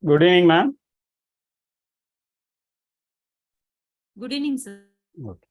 Good evening, ma'am. Good evening, sir. Okay.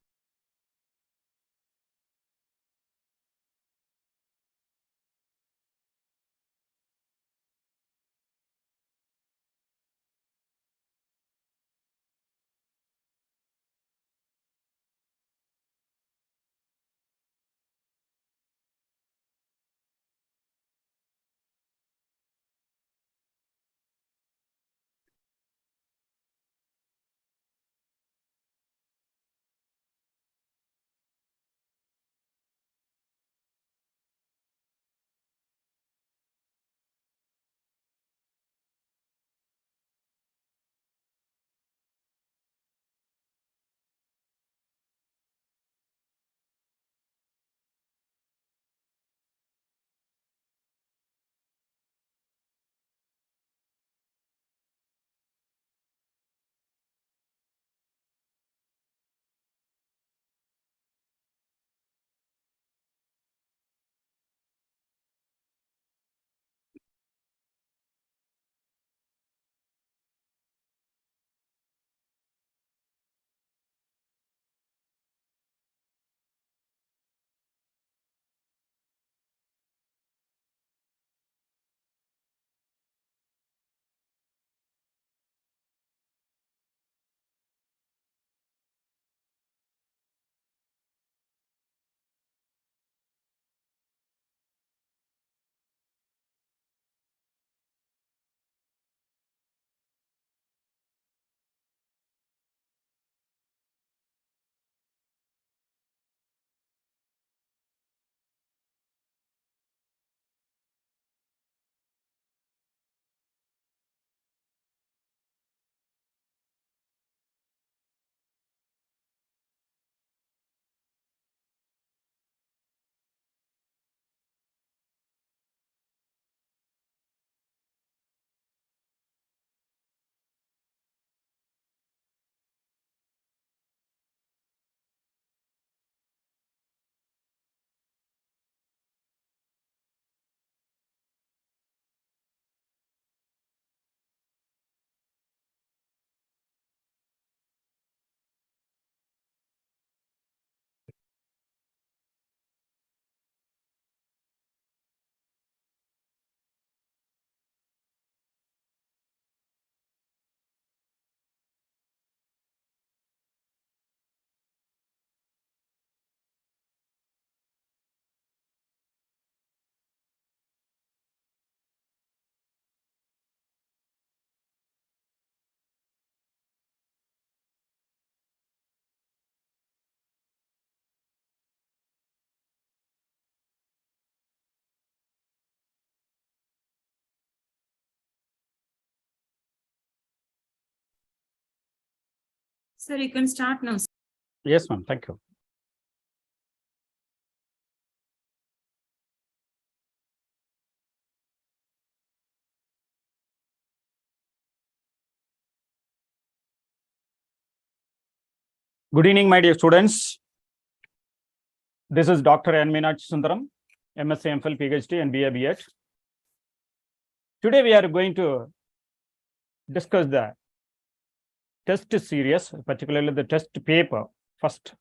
Sir, you can start now. Yes, ma'am. Thank you. Good evening, my dear students. This is Dr. Meenakshi Sundaram, MSc, MPhil, PhD, and BA, B.Ed. Today, we are going to discuss the test series, particularly the test paper first.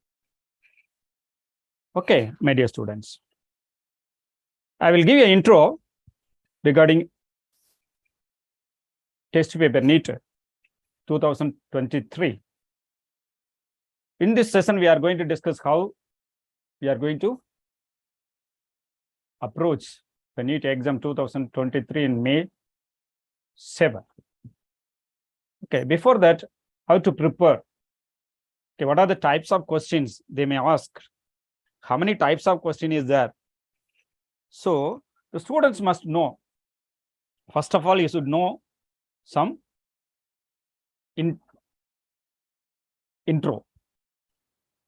Okay, my dear students. I will give you an intro regarding test paper NEET 2023. In this session, we are going to discuss how we are going to approach the NEET exam 2023 in May 7. Okay, before that, how to prepare? Okay, what are the types of questions they may ask? How many types of question is there? So the students must know. First of all, you should know some intro.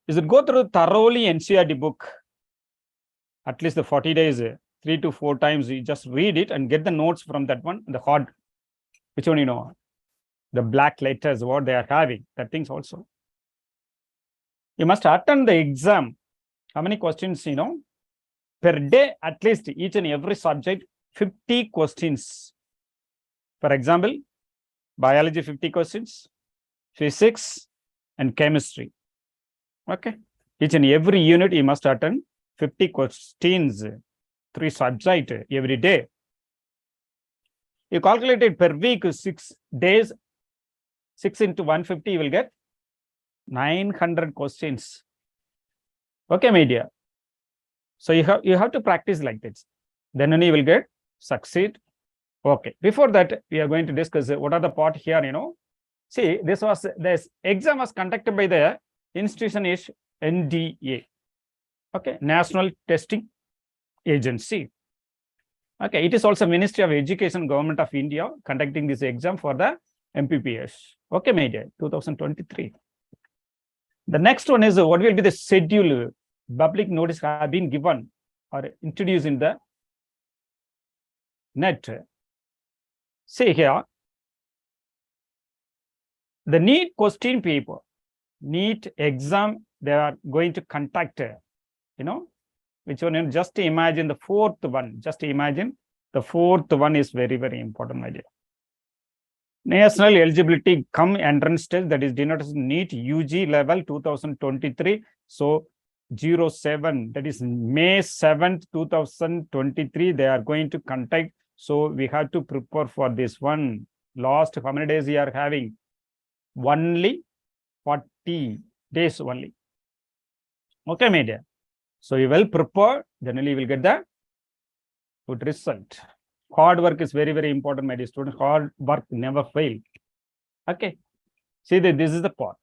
You should go through thoroughly NCERT book, at least the 40 days, 3 to 4 times. You just read it and get the notes from that one, the hard, which one you know, the black letters, what they are having, that things also. You must attend the exam. How many questions, you know? Per day, at least each and every subject, 50 questions. For example, biology 50 questions, physics, and chemistry. Okay. Each and every unit you must attend 50 questions, 3 subjects every day. You calculate it per week, 6 days, 6 into 150, you will get 900 questions. Okay, media. So you have to practice like this. Then only you will get succeed. Okay. Before that, we are going to discuss what are the part here, See, this exam was conducted by the institution is NDA. Okay, National Testing Agency. Okay, it is also Ministry of Education, Government of India conducting this exam for the MPPS. Okay, media 2023. The next one is what will be the schedule. Public notice have been given or introduced in the NET. See here, the NEET question paper, NEET exam, they are going to conduct, which one? Just imagine the fourth one. Just imagine the fourth one is very, very important, my dear. National eligibility come entrance test, that is denoted as NEET UG level 2023. So 07, that is May 7th, 2023, they are going to conduct. So we have to prepare for this one. Last how many days we are having? Only 40 days only. Okay, my dear. So you will prepare, then only you will get the good result. Hard work is very, very important, my dear students. Hard work never fail. Okay. See that this is the part.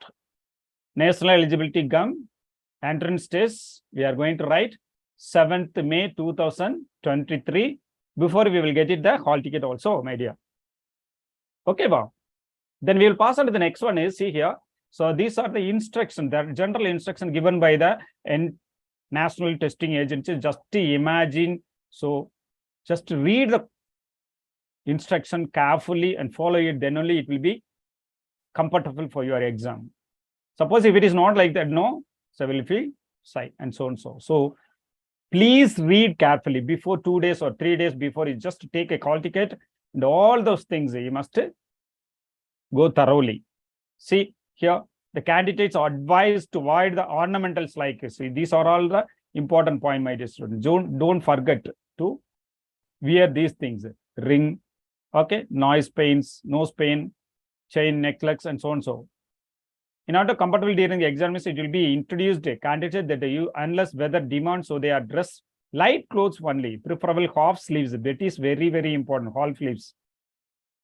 National eligibility gum entrance test. We are going to write 7th May 2023. Before we will get it the hall ticket also, my dear. Okay, wow. Then we will pass on to the next one is, see here. So these are the instructions, the general instruction given by the National Testing Agency. Just to imagine. So just to read the instruction carefully and follow it, then only it will be comfortable for your exam. Suppose if it is not like that, no, so will feel shy and so and so. So please read carefully before 2 days or 3 days before you just take a call ticket, and all those things you must go thoroughly. See here, the candidates are advised to avoid the ornamentals like, see, these are all the important point, my dear students. Don't forget to wear these things: ring, okay, noise pains, nose pain, chain, necklace, and so on so. In order to comfortable during the examination, it will be introduced a candidate that you, unless weather demands, so they are dressed light clothes only, preferable half sleeves. That is very, very important. Half sleeves,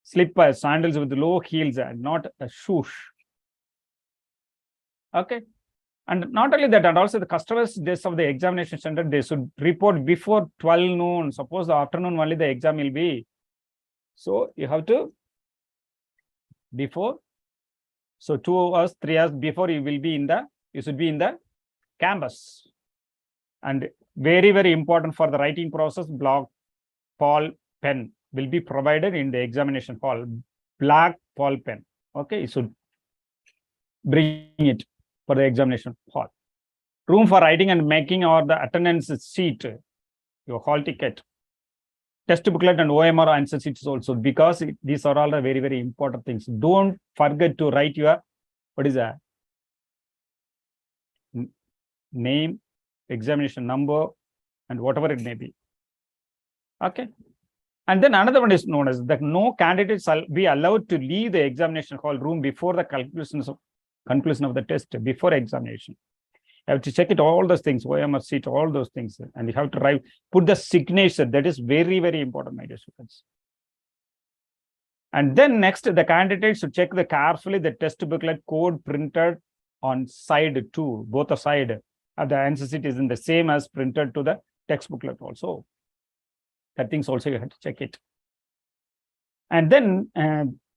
slippers, sandals with low heels, and not a swoosh. Okay. And not only that, and also the customers days of the examination center, they should report before 12 noon. Suppose the afternoon only the exam will be. So you have to before. So 2 hours, 3 hours before you will be in the, you should be in the campus. And very, very important for the writing process, block, ball, pen will be provided in the examination hall. Black ball pen. Okay, you should bring it for the examination hall. Room for writing and making or the attendance sheet, your hall ticket, test booklet and OMR answer sheets also, because these are all the very, very important things. Don't forget to write your, what is that? Name, examination number, and whatever it may be. Okay. And then another one is known as that no candidates shall be allowed to leave the examination hall room before the conclusion of the test, before examination. You have to check it, all those things, OMR sheet, all those things, and you have to write, put the signature. That is very, very important, my dear students. And then next, the candidates should check the carefully the test booklet code printed on side 2, both the side of the answer sheet is in the same as printed to the text booklet also. That things also you have to check it. And then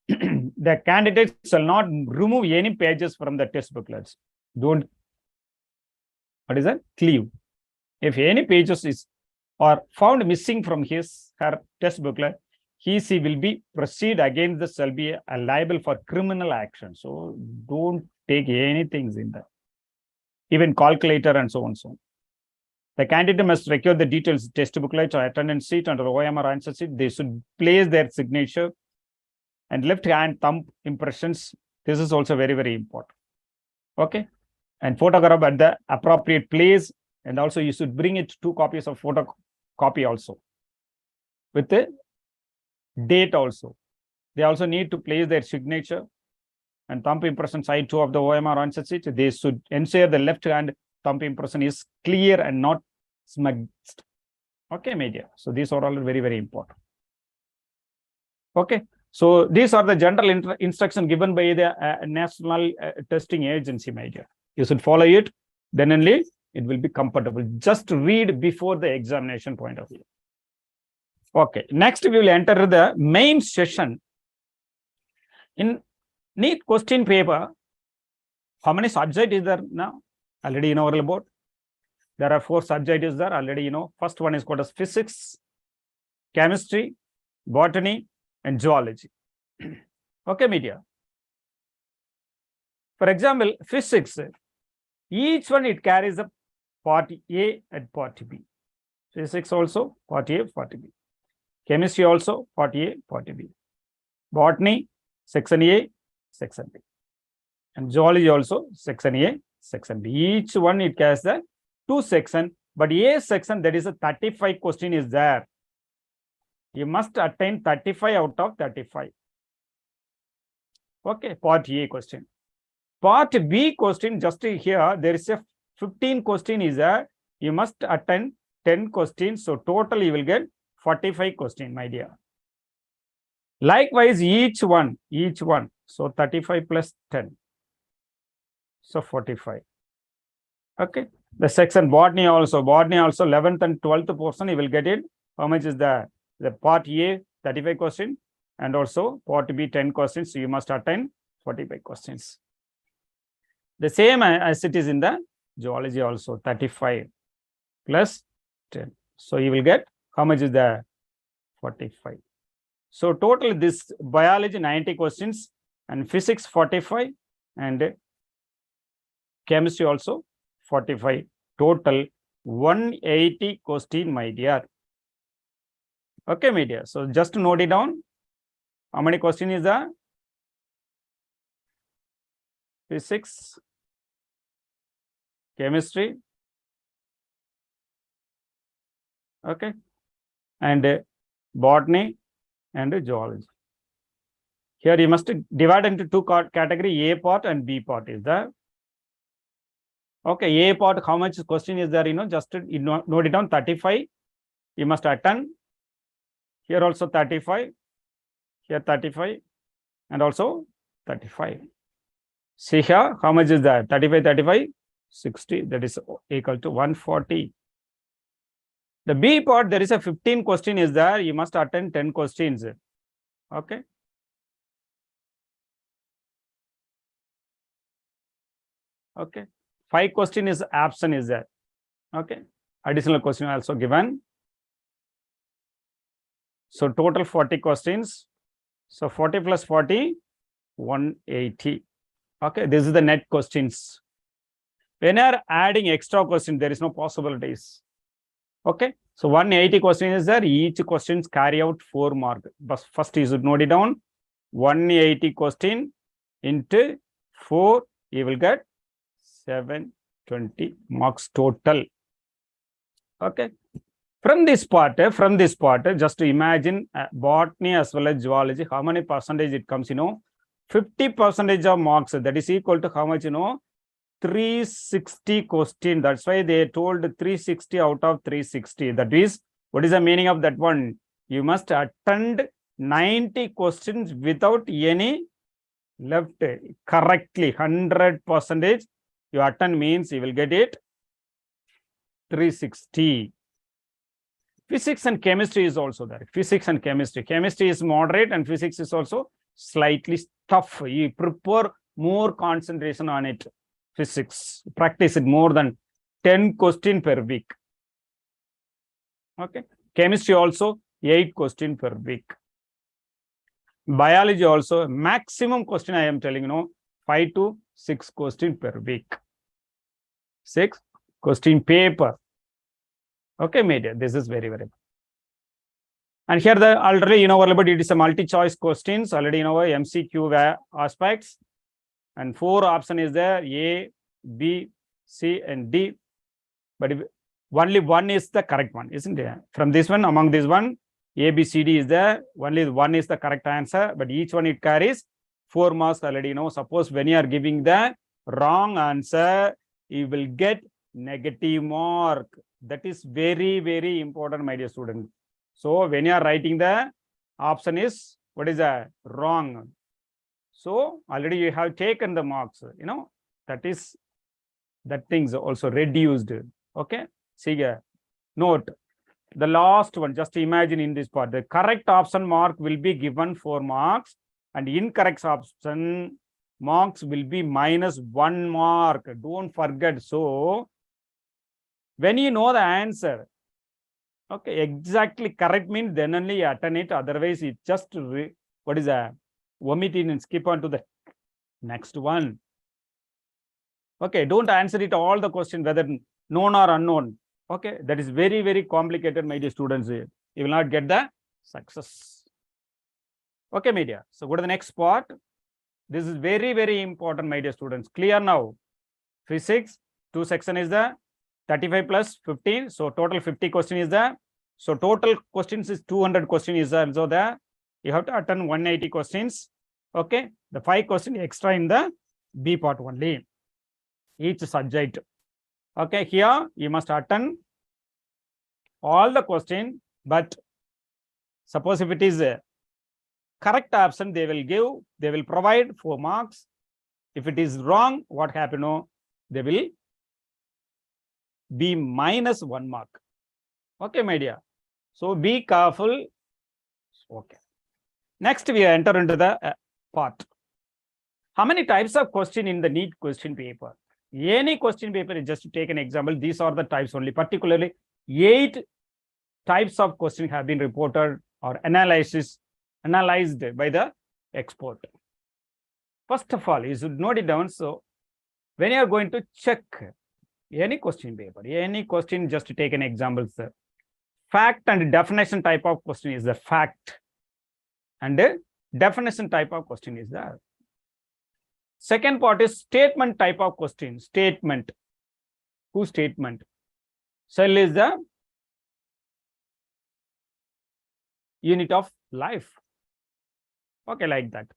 the candidates shall not remove any pages from the test booklets. Don't, what is that? Cleave. If any pages is or found missing from his her test booklet, she will be proceed against this, shall be liable for criminal action. So don't take anything in that, even calculator and so on. So the candidate must record the details, test booklet or attendance sheet under OMR answer sheet. They should place their signature and left hand thumb impressions. This is also very, very important. Okay. And photograph at the appropriate place. And also you should bring it 2 copies of photocopy also with the date also. They also need to place their signature and thumb impression side 2 of the OMR answer sheet. They should ensure the left hand thumb impression is clear and not smudged. Okay, media. So these are all very, very important. Okay. So these are the general instruction given by the National Testing Agency, media. You should follow it. Then only it will be comfortable. Just read before the examination point of view. Okay. Next, we will enter the main session. In NEET question paper, how many subjects is there now? Already you know about. There are 4 subjects is there already, you know. First one is called as physics, chemistry, botany, and zoology. Okay, media. For example, physics, each one it carries a part A and part B. Physics also part A, part B. Chemistry also part A, part B. Botany, section A, section B. And zoology also section A, section B. Each one it carries the 2 sections, but A section, that is a 35 question is there. You must attain 35 out of 35. Okay, part A question. Part B question, just here, there is a 15 question is there. You must attend 10 questions. So total you will get 45 questions, my dear. Likewise, each one. So 35 plus 10. So 45. Okay. The section botany also 11th and 12th portion, you will get it. How much is there? The part A, 35 questions, and also part B, 10 questions. So you must attend 45 questions. The same as it is in the zoology also, 35 plus 10. So you will get, how much is there? 45. So total this biology 90 questions, and physics 45, and chemistry also 45. Total 180 question, my dear. Okay, my dear. So just note it down. How many questions is there? Physics, chemistry, okay, and botany and zoology. Here you must divide into 2 categories, A part and B part is there. Okay, A part, how much question is there? You know, just note it down, 35. You must attend. Here also 35. Here 35. And also 35. See here, how much is that? 35, 35, 60. That is equal to 140. The B part, there is a 15 question is there. You must attend 10 questions. Okay. Okay. 5 question is absent is there. Okay. Additional question also given. So total 40 questions. So 40 plus 40, 180. Okay. This is the net questions. When you are adding extra question, there is no possibilities. Okay. So 180 question is there. Each questions carry out 4 marks. But first you should note it down. 180 question into 4, you will get 720 marks total. Okay. From this part, just to imagine botany as well as zoology, how many percentage it comes, you know, 50% of marks. That is equal to how much, you know, 360 question. That's why they told 360 out of 360. That is, what is the meaning of that one? You must attend 90 questions without any left. Correctly, 100%. You attend means you will get it 360. Physics and chemistry is also there. Physics and chemistry. Chemistry is moderate and physics is also slightly tough. You prepare more concentration on it. Physics. Practice it more than 10 questions per week. Okay. Chemistry also 8 questions per week. Biology also maximum question I am telling, you know, 5 to 6 questions per week. 6 question paper. Okay, media. This is very, very And here already you know about it is a multi-choice questions, already you know MCQ aspects, and 4 option is there, A, B, C, and D. But only one is the correct one, isn't it? From this one, among this one, A, B, C, D is there. Only one is the correct answer, but each one it carries 4 marks already. You know, suppose when you are giving the wrong answer, you will get negative mark. That is very, very important, my dear student. So when you are writing the option is, what is that? Wrong. So already you have taken the marks, you know, that things also reduced. Okay. See here. Note the last one. Just imagine in this part, the correct option mark will be given 4 marks, and incorrect option marks will be -1 mark. Don't forget. So when you know the answer, okay, exactly correct means then only you attend it. Otherwise, it just what is that? Omit it and skip on to the next one. Okay, don't answer it all the question whether known or unknown. Okay, that is very, very complicated, my dear students. You will not get the success. Okay, my dear. So go to the next part. This is very, very important, my dear students. Clear now? Physics, 2 section is the 35 plus 15. So total 50 question is there. So total questions is 200 question is there. So there you have to attend 180 questions. Okay, the 5 questions extra in the B part only. Each subject. Okay, here you must attend all the question, but suppose if it is a correct option, they will provide 4 marks. If it is wrong, what happen? No, they will be -1 mark. Okay, my dear. So be careful. Okay. Next, we enter into the part. How many types of question in the NEET question paper? Any question paper, just to take an example, these are the types only. Particularly, 8 types of questions have been reported or analyzed by the expert. First of all, you should note it down. So when you are going to check any question paper, any question, just to take an example, sir. Fact and definition type of question is the fact, and the definition type of question is there. Second part is statement type of question. Statement. Who statement? Cell is the unit of life. Okay, like that.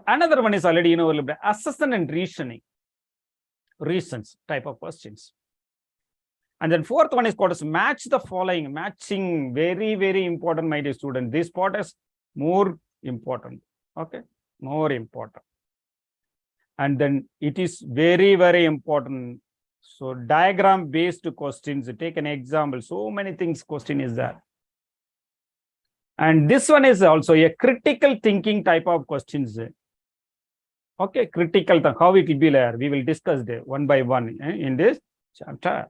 Another one is already, you know, assessment and reasoning. Reasons type of questions. And then fourth one is called as match the following. Matching, very, very important, my dear student. This part is more important. Okay, more important. And then it is very, very important. So diagram based questions, take an example. So many things question is there. And this one is also a critical thinking type of questions. Okay, critical, how it will be there. We will discuss one by one in this chapter.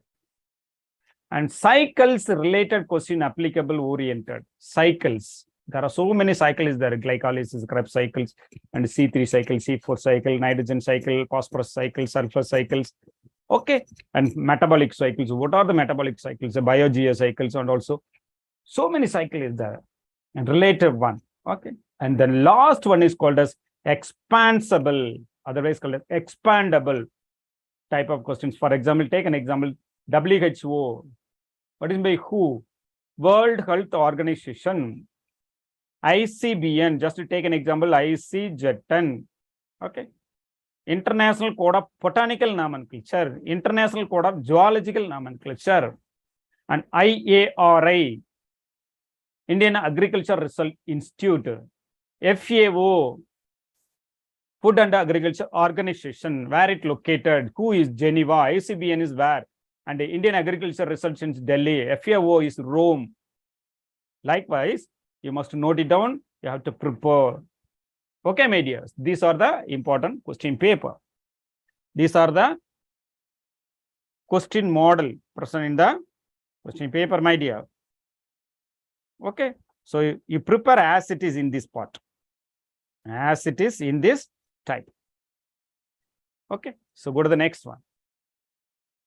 And cycles related question, applicable oriented. Cycles. There are so many cycles there, glycolysis, Krebs cycles, and C3 cycle, C4 cycle, nitrogen cycle, phosphorus cycle, sulfur cycles. Okay, and metabolic cycles. What are the metabolic cycles? The biogea cycles, and also so many cycles there. And related one. Okay, and the last one is called as expansible, otherwise called as expandable type of questions. For example, take an example, WHO. What is by who? World Health Organization. ICBN, just to take an example, ICJETN. Okay. International Code of Botanical Nomenclature, International Code of Zoological Nomenclature, and IARI, Indian Agriculture Research Institute, FAO, Food and Agriculture Organization, where it located, who is Geneva, ICBN is where, and the Indian Agriculture Research in Delhi, FAO is Rome. Likewise, you must note it down, you have to prepare. Okay, my dears, these are the important question paper. These are the question model present in the question paper, my dear. Okay, so you prepare as it is in this part, as it is in this type. Okay, so go to the next one.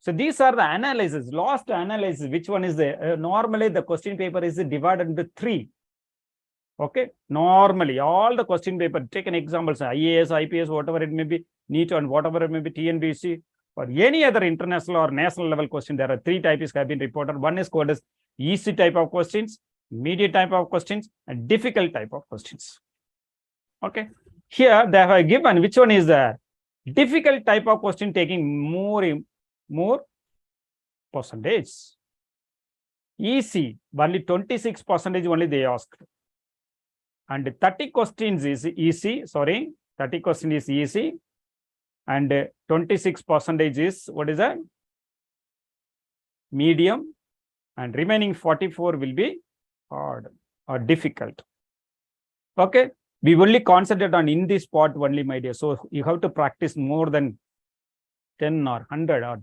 So these are the analysis, last analysis. Which one is the normally the question paper is divided into 3. Okay, normally all the question paper, take an example, say IAS, IPS, whatever it may be, NEET and whatever it may be, TNBC, or any other international or national level question, there are 3 types have been reported. One is called as easy type of questions, medium type of questions, and difficult type of questions. Okay, here they have given which one is the difficult type of question taking more percentage. Easy, only 26% only they asked. And 30 questions is easy, 30 questions is easy. And 26% is, what is that? Medium. And remaining 44 will be hard or difficult. Okay, we only concentrate on in this part only, my dear. So you have to practice more than 10 or 100 or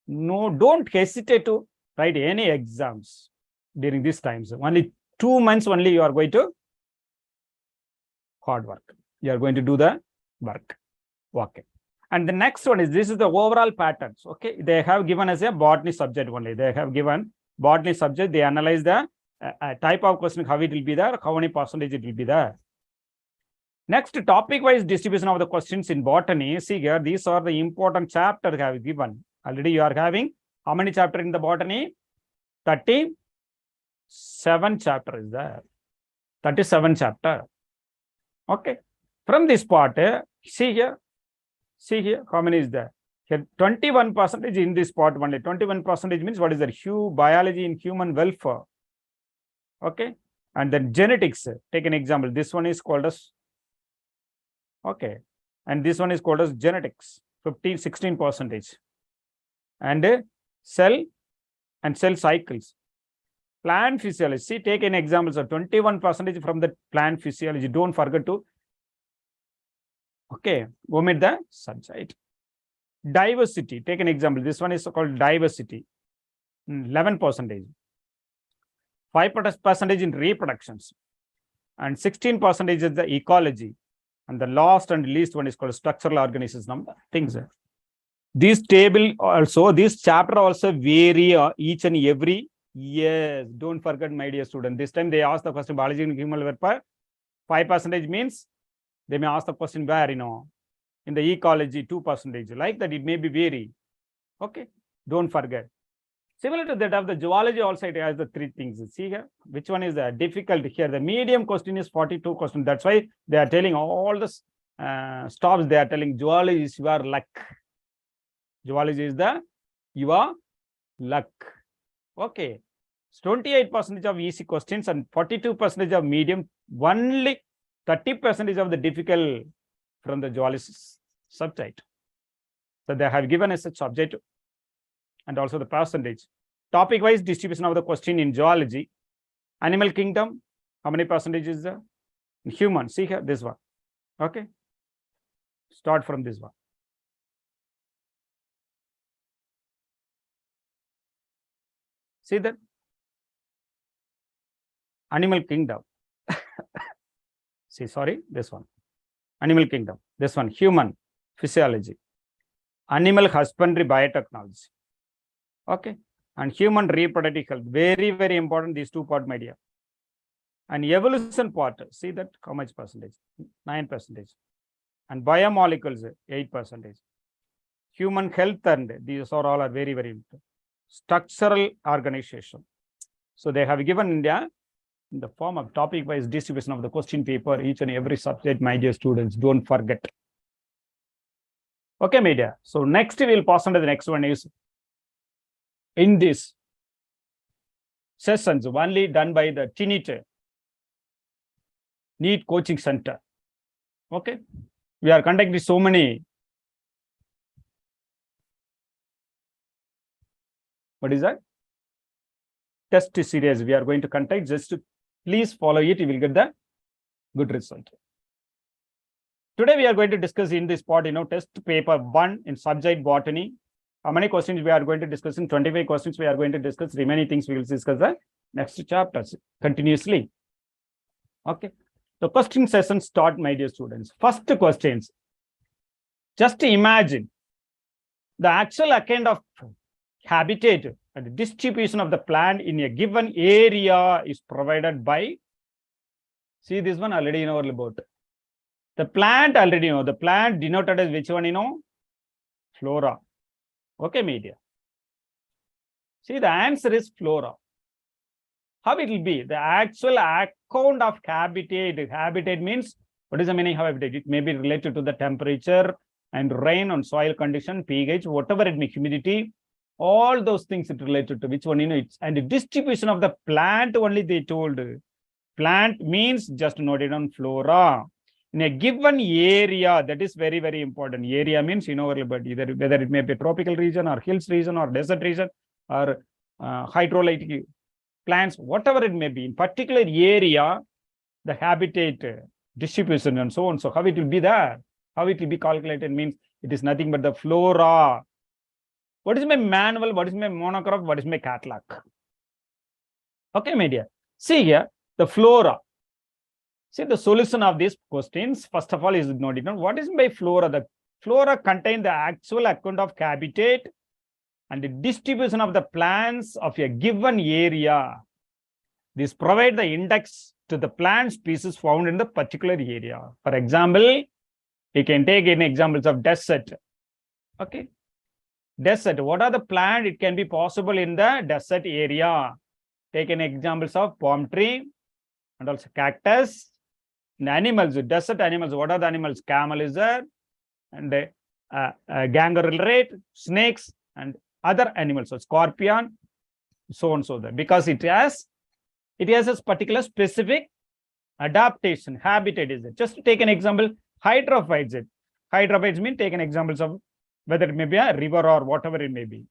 no, don't hesitate to write any exams during these times. Only 2 months only you are going to hard work. You are going to do the work. Okay. And the next one is, this is the overall patterns. Okay. They have given us a botany subject only. They have given botany subject. They analyze the type of question, how it will be there, how many percentage it will be there. Next, topic-wise distribution of the questions in botany. See here, these are the important chapters have given. Already you are having how many chapters in the botany? 37 chapters is there. 37 chapter. Okay. From this part, see here, how many is there? Here 21% in this part only. 21% means what is that? Biology in human welfare. Okay. And then genetics. Take an example. This one is called as, okay. And this one is called as genetics, 16%. And cell and cell cycles. Plant physiology. See, take an example. So 21% from the plant physiology. Don't forget to, okay, omit the subject. Diversity. Take an example. This one is called diversity. 11%. 5% in reproductions. And 16% is the ecology. And the last and least one is called structural organisms. Things. This table also, this chapter also vary each and every. Yes, don't forget, my dear student. This time they ask the question biology and human welfare. 5% means they may ask the question where, in the ecology 2%. Like that, it may be vary. Okay, don't forget. Similar to that of the zoology also, it has the 3 things. See here, which one is the difficult here? The medium question is 42 questions. That's why they are telling all the stops. They are telling zoology is your luck. Zoology is your luck. Okay. 28% of easy questions and 42% of medium. Only 30% of the difficult from the zoology subject. So they have given us a subject and also the percentage. Topic-wise distribution of the question in zoology. Animal kingdom, how many percentage is there? Human, see here, this one. Okay. Start from this one. See that? Animal kingdom. See, sorry, this one. Animal kingdom. This one, human physiology. Animal husbandry biotechnology. Okay. And human reproductive health. Very, very important, these 2 parts, my dear. And evolution part, see that how much percentage? 9%. And biomolecules, 8%. Human health, and these are all very, very important. Structural organization. So they have given India in the form of topic-wise distribution of the question paper, each and every subject, my dear students. Don't forget. Okay, my dear. So next we will pass on to the next one is in this sessions only done by the TNIIT NEET coaching center. Okay. We are conducting so many. What is that? Test series we are going to conduct. Just to please follow it. You will get the good result. Today we are going to discuss in this part, test paper 1 in subject botany. How many questions we are going to discuss? In 25 questions we are going to discuss. Remaining things we will discuss the next chapters continuously. Okay. The question session start, my dear students. First questions. Just imagine the actual account of habitat and distribution of the plant in a given area is provided by See this one already you know about. The plant already you know. The plant denoted as which one you know? Flora. Okay, media. See, the answer is flora. How it will be? The actual account of habitat. Habitat means, what is the meaning of habitat? It may be related to the temperature and rain on soil condition, pH, whatever it may, humidity, all those things it related to which one you know it's, and the distribution of the plant only they told. Plant means just note it on flora. In a given area, that is very, very important. Area means you know about either whether it may be a tropical region or hills region or desert region or hydrolytic plants, whatever it may be, in particular area, the habitat distribution and so on. So how it will be there? How it will be calculated means it is nothing but the flora. What is my manual? What is my monograph? What is my catalog? Okay, media. See here, the flora. See the solution of these questions. First of all, is noted down. What is my flora? The flora contain the actual account of habitat and the distribution of the plants of a given area. This provide the index to the plant species found in the particular area. For example, you can take in examples of desert. Okay. Desert. What are the plant? It can be possible in the desert area. Take in examples of palm tree and also cactus. And animals, desert animals. What are the animals? Camel is there, and kangaroo rat, snakes, and other animals. So scorpion, so on so that, because it has a particular specific adaptation, habitat is it. Just to take an example, hydrophytes. Hydrophytes mean take an examples of whether it may be a river or whatever it may be.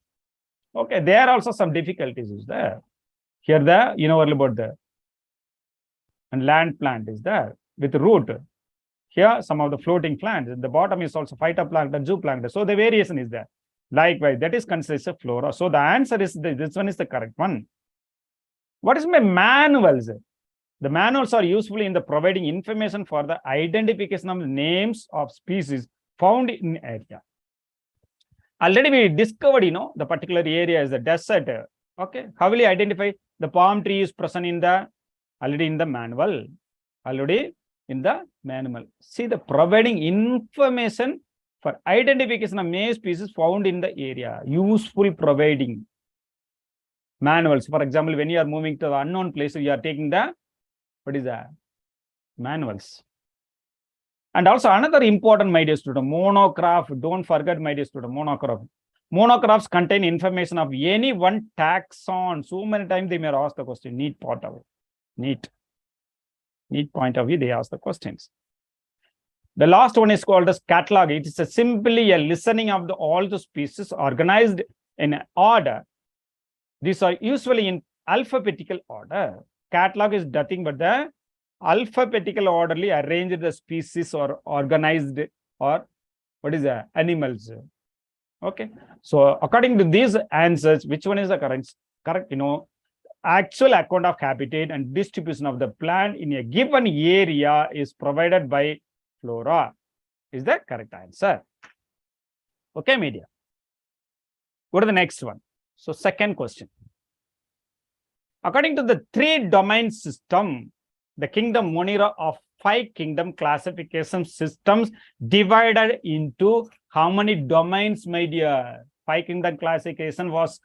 Okay, there are also some difficulties is there. Here you know about the and land plant is there with root. Here some of the floating plants. At the bottom is also phytoplankton, zooplankton. So the variation is there. Likewise, that is considered a flora. So the answer is this one is the correct one. What is my manuals? The manuals are useful in the providing information for the identification of names of species found in area. Already we discovered, you know, the particular area is the desert. Okay, how will you identify? The palm tree is present in the already in the manual. Already in the manual. See the providing information for identification of male species found in the area. Useful providing manuals. For example, when you are moving to the unknown place, you are taking the, what is that? Manuals. And also another important, my dear student, monograph. Don't forget, my dear student, monograph. Monographs contain information of any one taxon. So many times they may ask the question, NEET point of view. NEET point of view, they ask the questions. The last one is called as catalog. It is simply a listening of all the species organized in order. These are usually in alphabetical order. Catalog is nothing but the alphabetical orderly arranged the species or organized or what is that? Animals. Okay. So according to these answers, which one is the correct? You know, actual account of habitat and distribution of the plant in a given area is provided by flora. Is that correct answer? Okay, media. Go to the next one. So second question. According to the 3-domain system, the kingdom Monira of 5 kingdom classification systems divided into how many domains, my dear? 5 kingdom classification was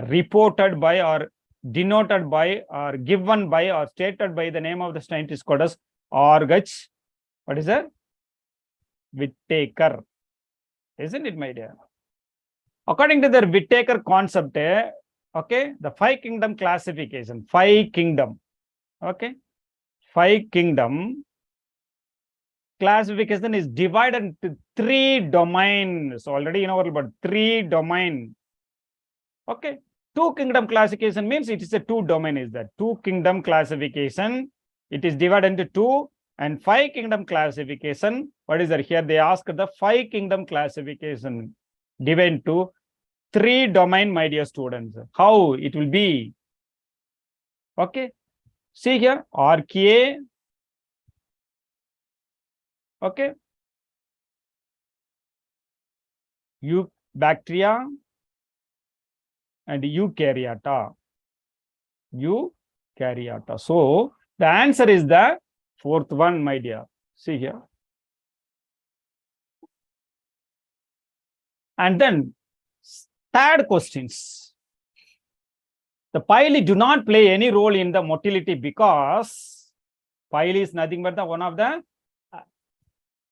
reported by or denoted by or given by or stated by the name of the scientist called as Orgach. What is that? Whittaker. Isn't it, my dear? According to the Whittaker concept, okay, the 5 kingdom classification, 5 kingdom, okay, 5 kingdom classification is divided into 3 domains. So already you know about 3 domain. Okay, 2 kingdom classification means it is a 2 domain. Is that 2 kingdom classification? It is divided into 2, and 5 kingdom classification. What is that? Here they ask the 5 kingdom classification divided into 3 domain, my dear students. How it will be? Okay, see here, Archaea. Okay, bacteria and eukaryota. So the answer is the Fourth one, my dear. See here. And then third questions. The pili do not play any role in the motility because pili is nothing but the one of the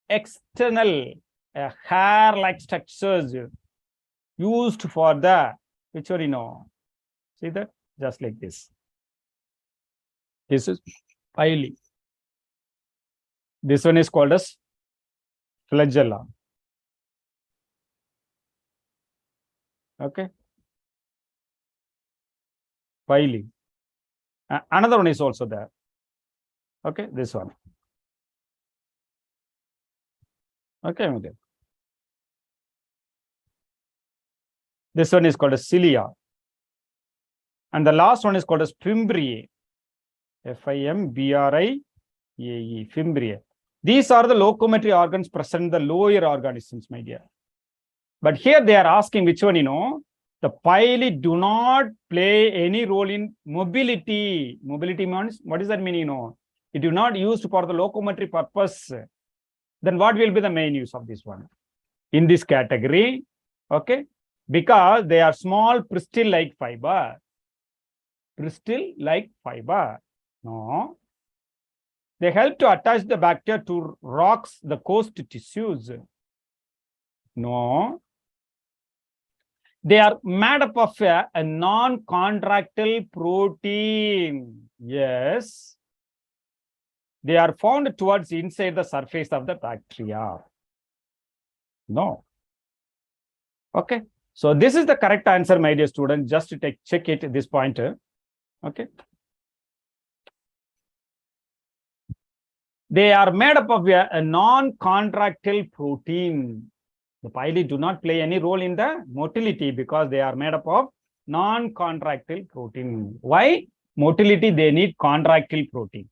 external hair-like structures used for the, which are, see that? Just like this. This is pili. This one is called as flagella. Okay. Pili. Another one is also there. Okay, this one. Okay, this one is called as cilia. And the last one is called as fimbriae. Fimbriae, fimbriae. These are the locomotory organs present in the lower organisms, my dear. But here they are asking which one, the pili do not play any role in mobility. Mobility means, what does that mean, It is not used for the locomotory purpose. Then what will be the main use of this one? In this category, okay, because they are small pistil-like fiber. Pistil-like fiber. No. They help to attach the bacteria to rocks, the coast tissues. No. They are made up of a non-contractile protein. Yes. They are found towards inside the surface of the bacteria. No. Okay. So this is the correct answer, my dear student. Just to check it at this point. Okay. They are made up of a non-contractile protein. The pili do not play any role in the motility because they are made up of non-contractile protein. Why? Motility, they need contractile protein.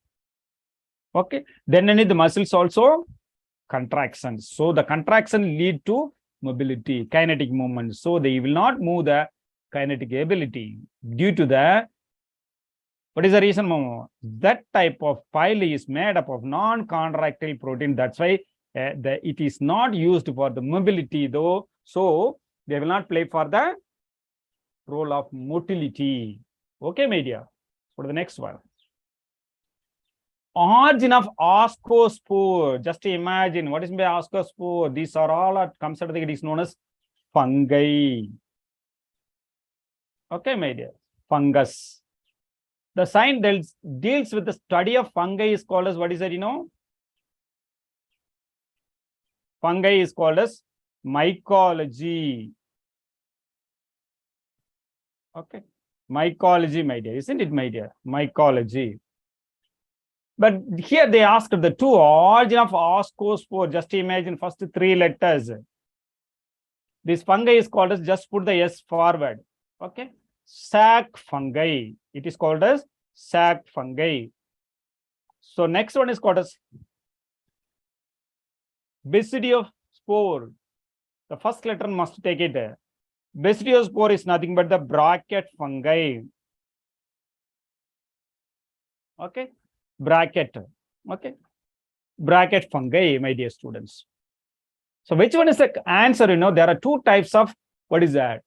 Okay. Then the muscles also contractions. So the contraction lead to mobility, kinetic movement. So they will not move the kinetic ability due to the, what is the reason, Momo? That type of pili is made up of non-contractile protein. That's why it is not used for the mobility though. So they will not play for the role of motility. Okay, my dear. Go to the next one. Origin of ascospore. Just imagine what is by ascospore. These are all considered, it is known as fungi. Okay, my dear. Fungus. The science deals with the study of fungi is called as, what is it, Fungi is called as mycology. Okay. Mycology, my dear. Isn't it, my dear? Mycology. But here they asked the two origin of ascospore. Just imagine first three letters. This fungi is called as, just put the S forward. Okay. Sac fungi. It is called as sac fungi. So next one is called as basidiospore. The first letter must take it. Basidiospore is nothing but the bracket fungi. Okay. Bracket. Okay. Bracket fungi, my dear students. So which one is the answer? There are two types of, what is that?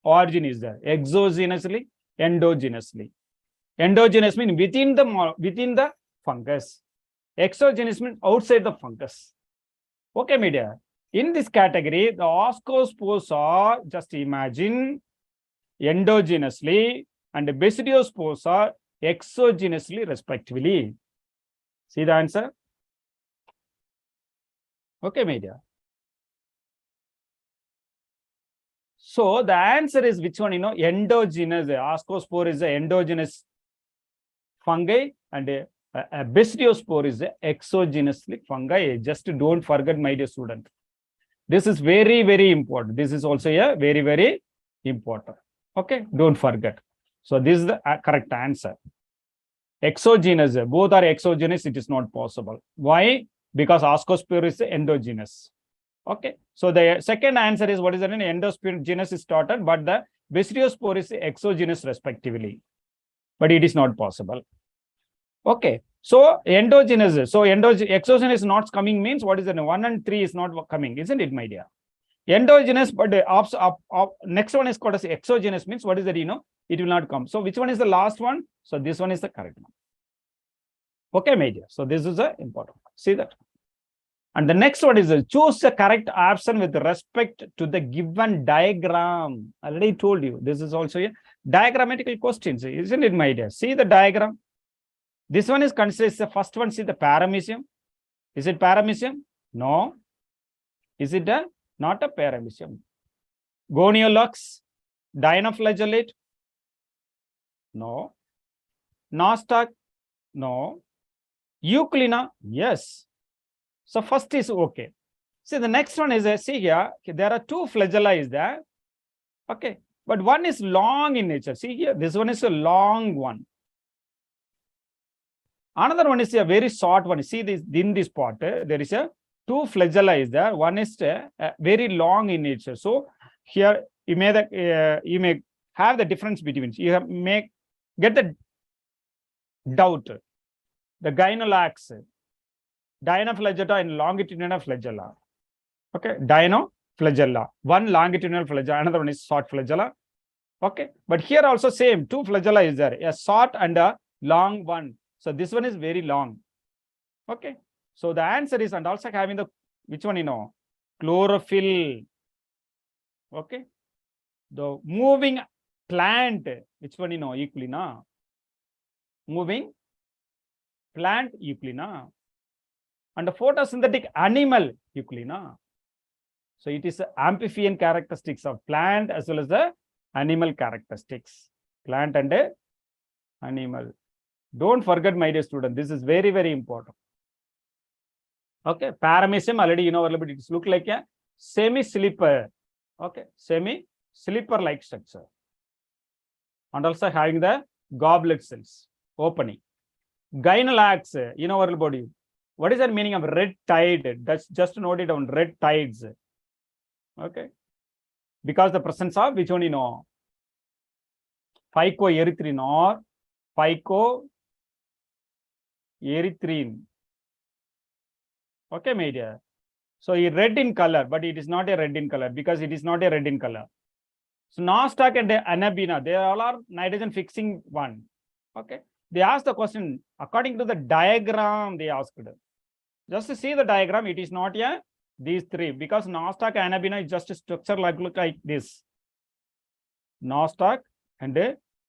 Origin is there. Exogenously, endogenously. Endogenous means within the fungus. Exogenous means outside the fungus. Okay, my dear. In this category, the ascospores are, just imagine, endogenously, and the basidiospores are exogenously, respectively. See the answer? Okay, my dear. So the answer is which one? Endogenous. Ascospore is the endogenous fungi, and a basidiospore is the exogenously fungi. Just don't forget, my dear student. This is very, very important. This is also a very, very important. Okay, don't forget. So this is the correct answer. Exogenous, both are exogenous, it is not possible. Why? Because ascospore is endogenous. Okay, so the second answer is, what is the endogenous is started, but the basidiospore is exogenous respectively. But it is not possible. Okay, So endogenous. So exogenous not coming means what is the 1 and 3 is not coming, isn't it, my dear? Endogenous, but next one is called as exogenous means what is that, it will not come. So which one is the last one? So this one is the correct one. Okay, my dear. So this is the important one. See that. And the next one is choose the correct option with respect to the given diagram. I already told you, this is also a diagrammatical question, isn't it, my dear? See the diagram. This one is considered the first one. See the paramecium. Is it paramecium? No. Is it not a paramecium? Goniolox, dinoflagellate? No. Nostoc? No. Euglena? Yes. So first is okay. See the next one is see here, there are two flagella is there. Okay. But one is long in nature. See here, this one is a long one. Another one is a very short one. See this in this part, there is a two flagella is there. One is very long in nature. So here you may have the difference between. You may get the doubt. The gynolax, dinoflagella and longitudinal flagella. Okay, dinoflagella. One longitudinal flagella, another one is short flagella. Okay, but here also same two flagella is there, a short and a long one. So this one is very long. Okay, so the answer is, and also having the which one, chlorophyll. Okay, the moving plant, which one, Euglena. Moving plant, Euglena. And the photosynthetic animal, Euglena. So it is amphibian characteristics of plant as well as the animal characteristics. Plant and animal. Don't forget, my dear student, this is very, very important. Okay, paramecium already you know a little bit. It looks like a semi-slipper. Okay, semi-slipper like structure. And also having the goblet cells opening. Gynolax, you know our body. What is the meaning of red tide? That's just note it down, red tides. Okay. Because the presence of which one, phycoerythrin or phycoerythrin. Okay, my dear. So red in color, but it is not a red in color because it is not a red in color. So Nostoc and Anabina, they all are nitrogen fixing one. Okay. They asked the question according to the diagram they asked. Just to see the diagram, it is not these three because Nostoc and Anabina is just a structure look like this. Nostoc and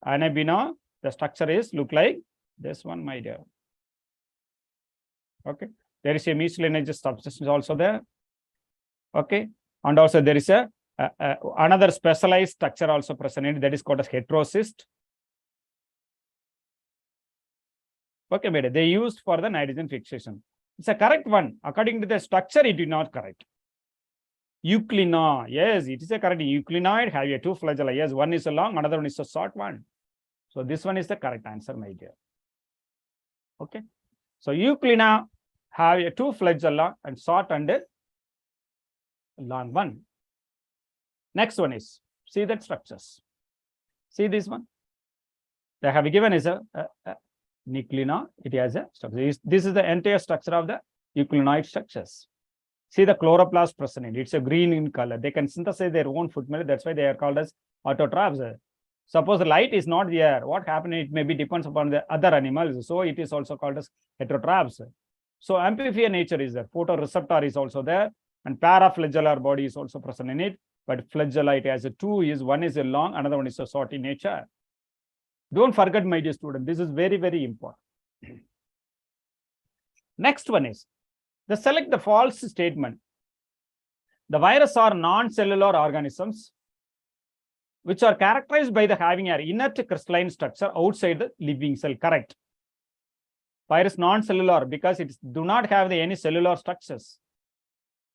Anabina, the structure is look like this one, my dear. Okay. There is a mucilaginous substance also there. Okay. And also there is a another specialized structure also present in it, that is called as heterocyst. Okay, but they used for the nitrogen fixation. It's a correct one. According to the structure, it is not correct. Euglena, yes, it is a correct. Euglenoid have a two flagella. Yes, one is a long, another one is a short one. So this one is the correct answer, my dear. Okay. So Euglena have a two flagella and short and long one. Next one is, see that structures. See this one. They have given is a Euglena. It has a structure. This is the entire structure of the euglenoid structures. See the chloroplast present in it. It's a green in color. They can synthesize their own food matter. That's why they are called as autotrophs. Suppose the light is not there, what happened? It maybe depends upon the other animals. So it is also called as heterotrophs. So amphibian nature is there. Photoreceptor is also there, and paraflagellar body is also present in it. But flagella, it has a two, is one is a long, another one is a short in nature. Don't forget, my dear student, this is very, very important. Next one is the select the false statement. The virus are non-cellular organisms which are characterized by the having an inert crystalline structure outside the living cell. Correct. Virus non-cellular because it do not have any cellular structures.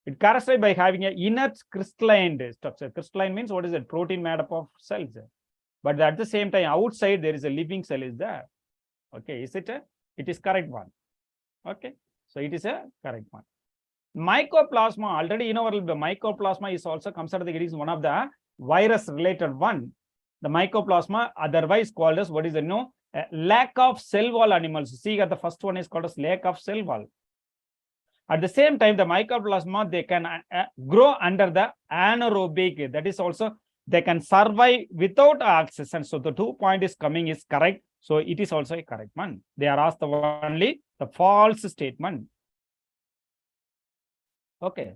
It characterized by having an inert crystalline structure. Crystalline means what is it? Protein made up of cells. But at the same time, outside there is a living cell is there. Okay, is it it is correct one. Okay, so it is a correct one. Mycoplasma, already the mycoplasma is also considered, it is one of the virus related one. The mycoplasma, otherwise called as what is the lack of cell wall animals. See here, the first one is called as lack of cell wall. At the same time, the mycoplasma, they can grow under the anaerobic. That is also, they can survive without oxygen. So the 2 point is coming is correct. So it is also a correct one. They are asked only the false statement. Okay.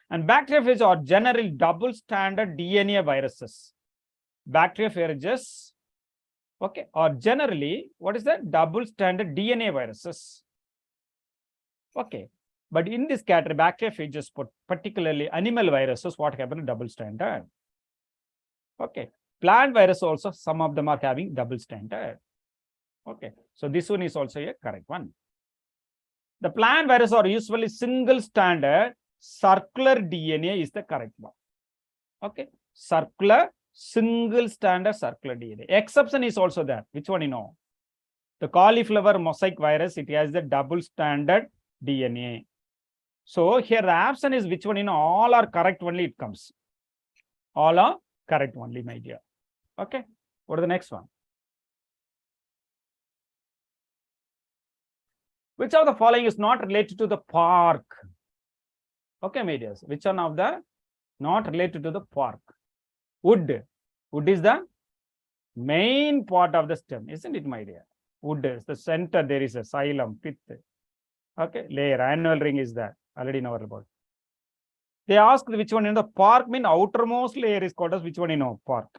And bacteriophages are generally double standard DNA viruses. Bacteriophages, okay, are generally, what is that? Double standard DNA viruses. Okay. But in this category, bacteriophages, particularly animal viruses, what happened? Double standard. Okay. Plant virus also, some of them are having double standard. Okay. So this one is also a correct one. The plant virus are usually single standard. Circular DNA is the correct one. Okay. Circular, single standard circular DNA. Exception is also there. Which one you know? The cauliflower mosaic virus, it has the double standard DNA. So here the option is which one you know? All are correct only it comes. All are correct only, my dear. Okay. What is the next one? Which of the following is not related to the park? Okay, my dears. Which one of the not related to the park? Wood. Wood is the main part of the stem, isn't it, my dear? Wood is the center. There is a xylem, pith. Okay, layer, annual ring is there. Already know about. They asked which one in the park mean outermost layer is called as which one you know? Park,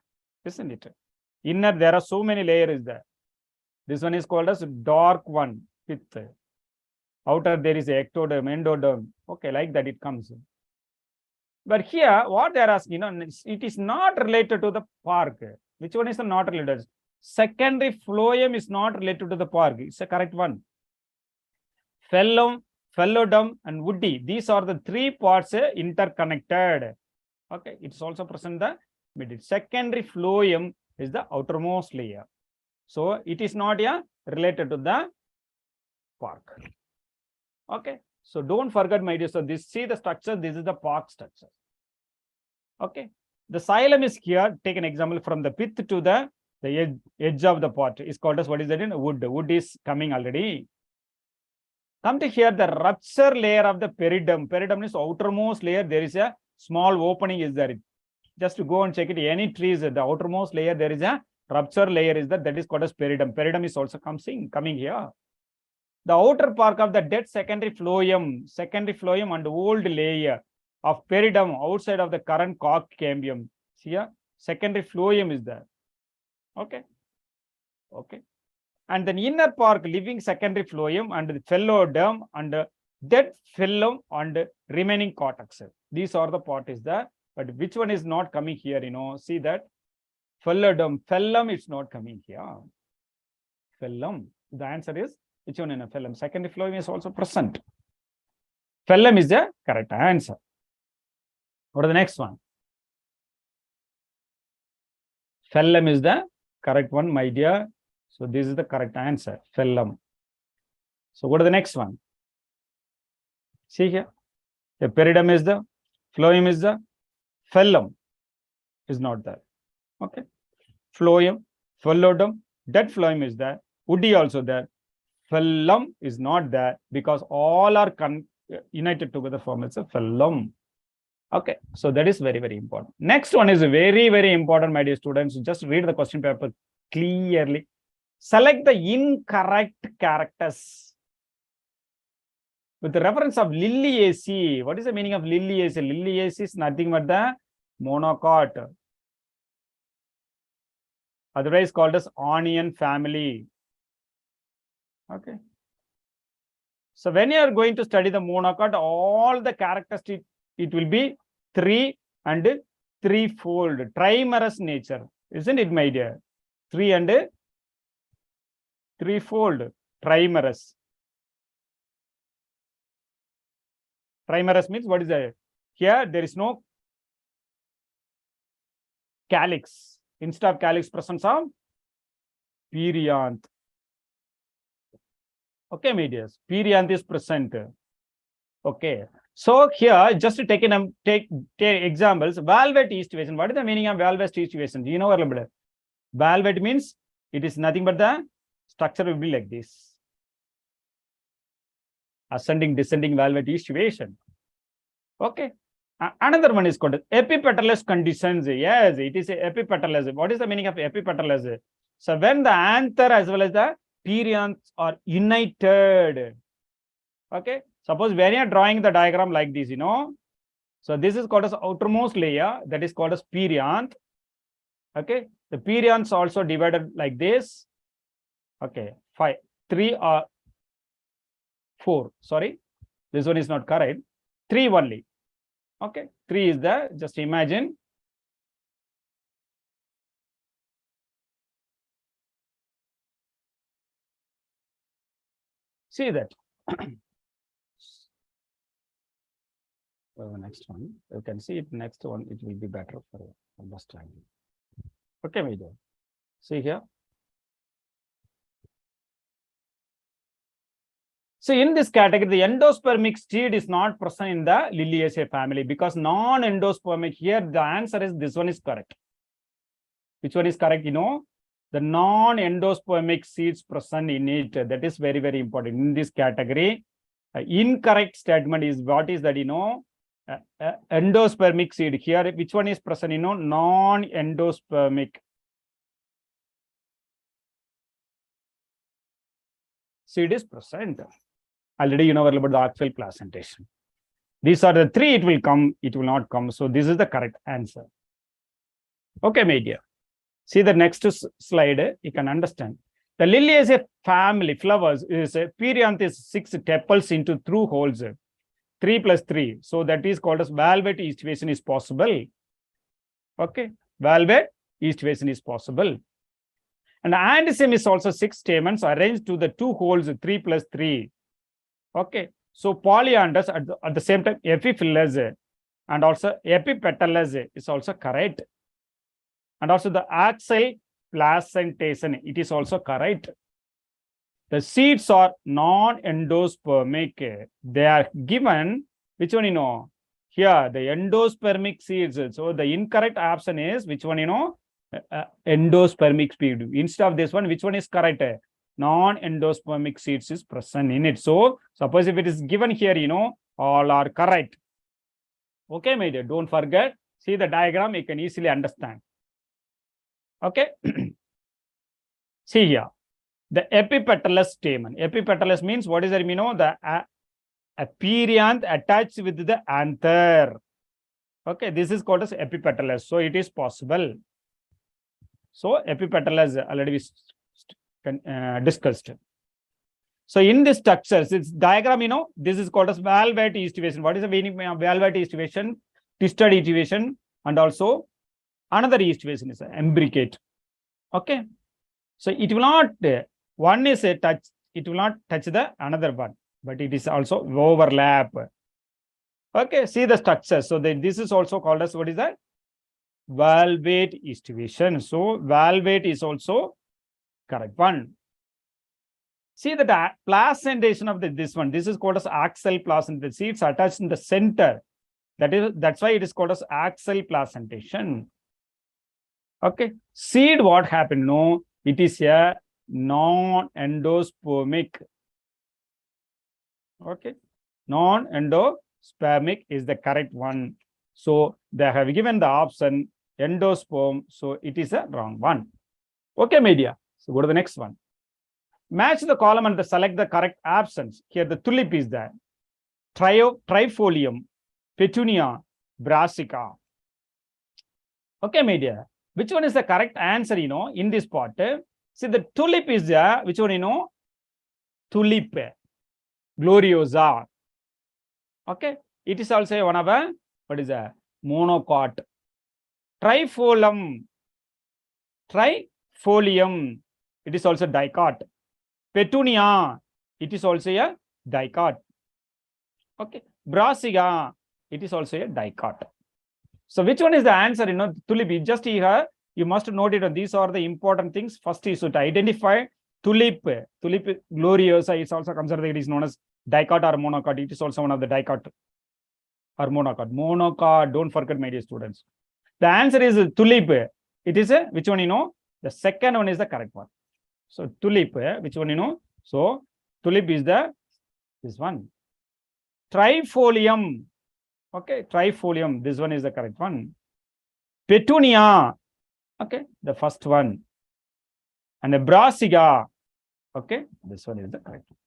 isn't it? Inner, there are so many layers there. This one is called as dark one, pith. Outer there is ectoderm, endoderm. Okay, like that it comes. But here, what they are asking, it is not related to the park. Which one is not related? Secondary phloem is not related to the park. It's a correct one. Phloem, phloem, and woody. These are the three parts interconnected. Okay, it's also present the middle. Secondary phloem is the outermost layer. So it is not related to the park. Okay, so don't forget, my dear. So this, see the structure, this is the park structure. Okay, the xylem is here. Take an example from the pith to the edge of the part is called as what is that in wood. Wood is coming already. Come to here, the rupture layer of the peridome. Peridome is outermost layer. There is a small opening is there. Just to go and check it. Any trees, the outermost layer, there is a rupture layer is that is called as peridome. Peridome is also coming here. The outer part of the dead secondary phloem and old layer of peridome outside of the current cork cambium. See here, secondary phloem is there. Okay. Okay. And then inner part living secondary phloem and the phloderm and dead phloem and remaining cortex. These are the part is there. But which one is not coming here? See that phloderm, phloem is not coming here. Phloem. The answer is which one in a phloem? Secondary phloem is also present. Phloem is the correct answer. What is the next one? Phloem is the correct one, my dear. So this is the correct answer. Phloem. So what is the next one? See here. The peridome is the, phloem is the, phloem is not there. Okay. Phloem, phloderm, dead phloem is there. Woody also there. Phloem is not there because all are united together form it's a phloem. Okay, so that is very, very important. Next one is very, very important, my dear students. Just read the question paper clearly. Select the incorrect characters. With the reference of Liliaceae. What is the meaning of Liliaceae? Liliaceae is nothing but the monocot. Otherwise called as onion family. Okay. So when you are going to study the monocot, all the characteristics, it will be 3 and 3-fold. Trimerous nature. Isn't it, my dear? 3 and 3-fold. Trimerous. Trimerous means what is that? Here there is no calyx. Instead of calyx, presence of perianth. Okay, my dears. Perianth is present. Okay. So here, just to take examples, valvate yeast evasion. What is the meaning of valvate yeast evasion? Do you know? Valvate means it is nothing but the structure will be like this. Ascending, descending valvate situation. Okay. Another one is called epipetalous conditions. Yes, it is a epipetalous. What is the meaning of epipetalous? So when the anther as well as the perianth are united. Okay. Suppose when you are drawing the diagram like this, so this is called as outermost layer, that is called as perianth. Okay. The perianths also divided like this. Okay. 5, 3 or 4. Sorry. This one is not correct. 3 only. Okay. 3 is there. Just imagine. See that. Well, the next one, you can see it. Next one, it will be better for understanding. Okay, my dear. See here. So in this category, the endospermic seed is not present in the Liliaceae family because non-endospermic. Here, the answer is this one is correct. Which one is correct? The non-endospermic seeds present in it. That is very, very important in this category. Incorrect statement is what is that? Endospermic seed. Here, which one is present? Non-endospermic seed is present. Already you know about the axial placentation. These are the 3. It will come. It will not come. So this is the correct answer. Okay, my dear. See the next slide. You can understand. The Liliaceae family flowers is a perianth is 6 tepals into through holes. 3 plus 3. So that is called as valvate aestivation is possible. Okay. Valvate aestivation is possible. And andesem is also 6 stamens arranged to the 2 holes 3 plus 3. Okay. So polyandrous at the same time epiphyllous and also epipetalous is also correct. And also the axial placentation, it is also correct. The seeds are non-endospermic. They are given, which one Here, the endospermic seeds. So the incorrect option is, which one endospermic seed. Instead of this one, which one is correct? Non-endospermic seeds is present in it. So suppose if it is given here, all are correct. Okay, my dear, don't forget. See the diagram, you can easily understand. Okay. See here. The epipetalous stamen. Epipetalous means what is that? The perianth attached with the anther. Okay, this is called as epipetalous. So it is possible. So epipetalous already discussed. So in this structures, its diagram, this is called as valvate aestivation. What is the meaning of valvate aestivation? Twisted aestivation, and also another aestivation is imbricate. Okay. So it will not, one is a touch, it will not touch the another one, but it is also overlap. Okay, see the structure. So this is also called as, what is that? Valvate aestivation. So valvate is also correct one. See the placentation of this one. This is called as axial placentation. See, it's attached in the center. That's why it is called as axial placentation. Okay. Seed, what happened? No, it is a non-endospermic. Okay. Non-endospermic is the correct one. So they have given the option endosperm. So it is a wrong one. Okay, media. So go to the next one. Match the column and select the correct options. Here the tulip is there. Trifolium, Petunia, Brassica. Okay, media. Which one is the correct answer, in this part? See, the tulip is there. Which one, Tulip, gloriosa. Okay. It is also one of a, what is that? Monocot. Trifolium. It is also dicot. Petunia. It is also a dicot. Okay. Brassica. It is also a dicot. So which one is the answer? Tulip. Just here, you must note it. These are the important things. First, you should identify tulip. Tulip gloriosa is also considered. It is known as dicot or monocot. It is also one of the dicot or monocot. Monocot. Don't forget, my dear students. The answer is tulip. It is a which one? The second one is the correct one. So tulip, which one you know? So tulip is this one. Trifolium. Okay, trifolium. This one is the correct one. Petunia. Okay, the first one. And the brassica. Okay, this one is the correct one.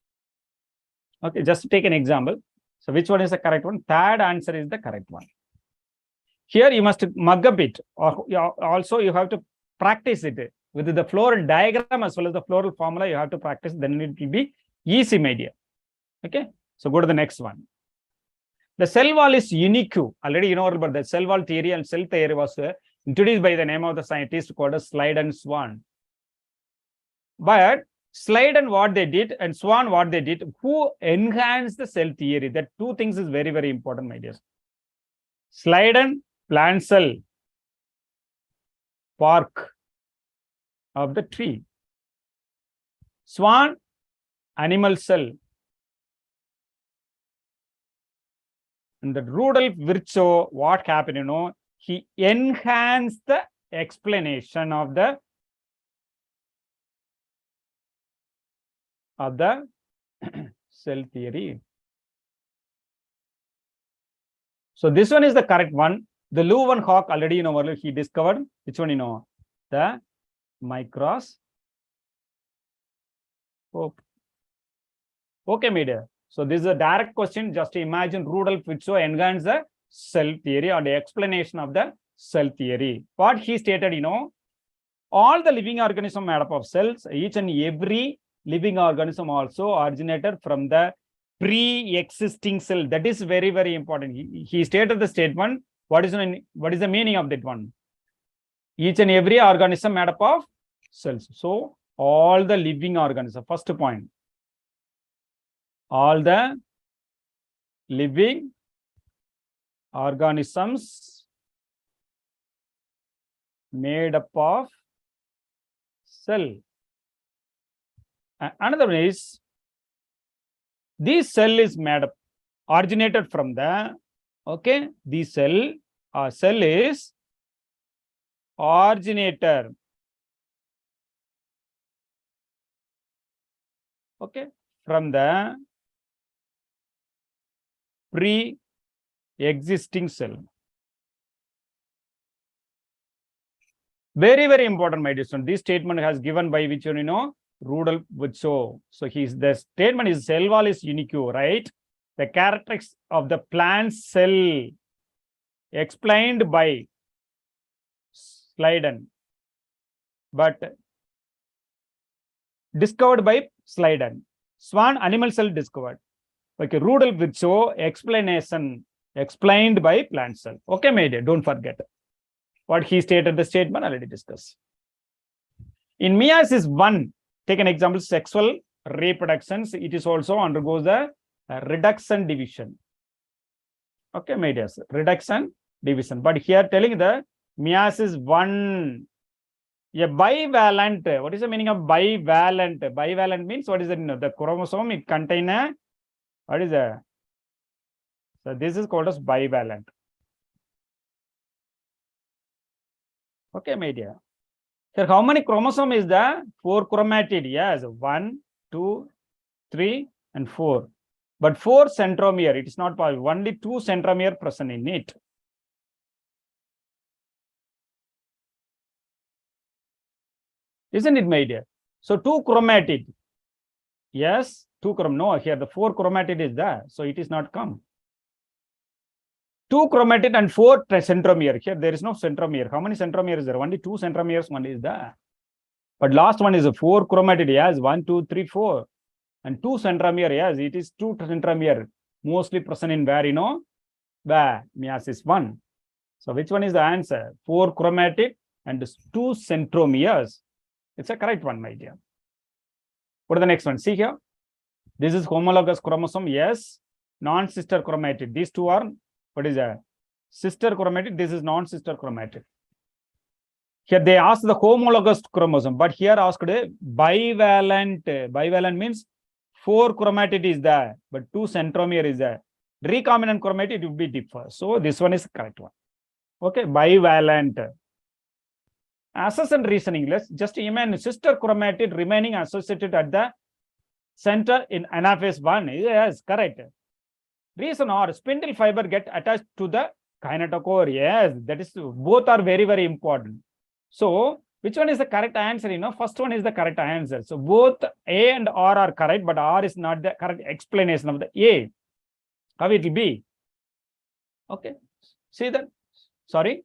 Okay, just take an example. So which one is the correct one? Third answer is the correct one. Here you must mug up it, or also you have to practice it with the floral diagram as well as the floral formula. You have to practice, then it will be easy, my dear. Okay, so go to the next one. The cell wall is unique. Already you know about the cell wall theory, and cell theory was introduced by the name of the scientist called as Slide and Swan. But Slide and what they did and Swan what they did, who enhanced the cell theory? That two things is very, very important, my dear. Slide and plant cell bark of the tree. Swan, animal cell. And the Rudolf Virchow, what happened, you know, he enhanced the explanation of the cell theory. So this one is the correct one. The Leeuwenhoek already, you know, he discovered which one, you know, the microscope. Okay, media. So this is a direct question. Just imagine Rudolf Virchow enhanced the cell theory or the explanation of the cell theory. What he stated, you know, all the living organisms made up of cells, each and every living organism also originated from the pre-existing cell. That is very, very important. He stated the statement. What is the meaning of that one? Each and every organism made up of cells. So all the living organisms. First point. All the living organisms made up of cell. Another one is this cell is made up, originated from the, okay, the cell is originator. Okay, from the pre-existing cell. Very, very important, my dear student. This statement has given by which one, you know, Rudolf Virchow. So the statement is cell wall is unique, right? The characteristics of the plant cell explained by Sliden, but discovered by Sliden. Swan, animal cell discovered. Okay, Rudolf Virchow explanation explained by plant cell. Okay, my dear, don't forget what he stated. The statement already discussed. In meiosis 1, take an example, sexual reproductions. It is also undergoes the reduction division. Okay, my dear, reduction division. But here telling the meiosis 1, a bivalent. What is the meaning of bivalent? Bivalent means what is it? The chromosome, it contains a, what is that? So this is called as bivalent. Okay, my dear. Here, how many chromosomes is there? 4 chromatid. Yes, 1, 2, 3, and 4. But 4 centromere. It is not possible. Only 2 centromere present in it. Isn't it, my dear? So 2 chromatid. Yes, 2 chromatid. No, here the 4 chromatid is there. So it is not come. 2 chromatid and 4 centromere. Here there is no centromere. How many centromere is there? Only 2 centromeres, one is there. But last one is a 4 chromatid. Yes, 1, 2, 3, 4. And 2 centromere. Yes, it is 2 centromere. Mostly present in where, you know, where meiosis 1. So which one is the answer? 4 chromatid and 2 centromeres. It's a correct one, my dear. What is the next one? See here. This is homologous chromosome. Yes. Non-sister chromatid. These two are, what is that? Sister chromatid. This is non-sister chromatid. Here they asked the homologous chromosome, but here asked bivalent. Bivalent means 4 chromatid is there, but 2 centromere is there. Recombinant chromatid would be differ. So this one is the correct one. Okay, bivalent. Access and reasoning. Let's just imagine sister chromatid remaining associated at the center in anaphase 1. Yes, correct. Reason or spindle fiber get attached to the kinetochore. Yes, that is, both are very, very important. So which one is the correct answer? First one is the correct answer. So both A and R are correct, but R is not the correct explanation of the A. How it will be? Okay, see that? Sorry.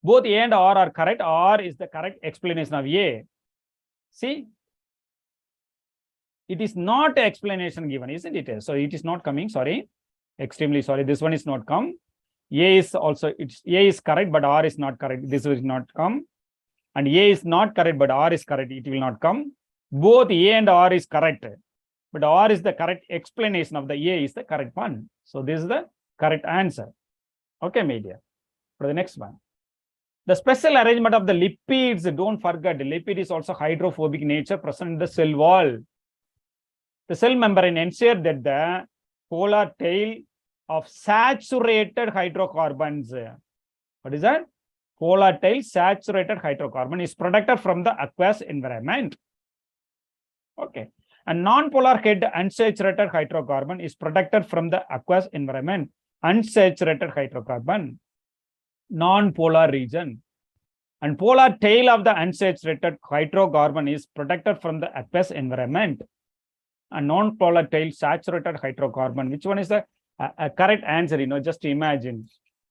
Both A and R are correct. R is the correct explanation of A. See? It is not an explanation given, isn't it? So it is not coming. Sorry. Extremely sorry. This one is not come. A is also, A is correct, but R is not correct. This will not come. And A is not correct, but R is correct. It will not come. Both A and R is correct. But R is the correct explanation of the A is the correct one. So this is the correct answer. Okay, media. For the next one. The special arrangement of the lipids, don't forget, lipid is also hydrophobic nature present in the cell wall. The cell membrane ensure that the polar tail of saturated hydrocarbons. What is that? Polar tail saturated hydrocarbon is protected from the aqueous environment. Okay. And non-polar head unsaturated hydrocarbon is protected from the aqueous environment. Unsaturated hydrocarbon. Non-polar region. And polar tail of the unsaturated hydrocarbon is protected from the aqueous environment. A non-polar tail saturated hydrocarbon. Which one is the correct answer? Just imagine.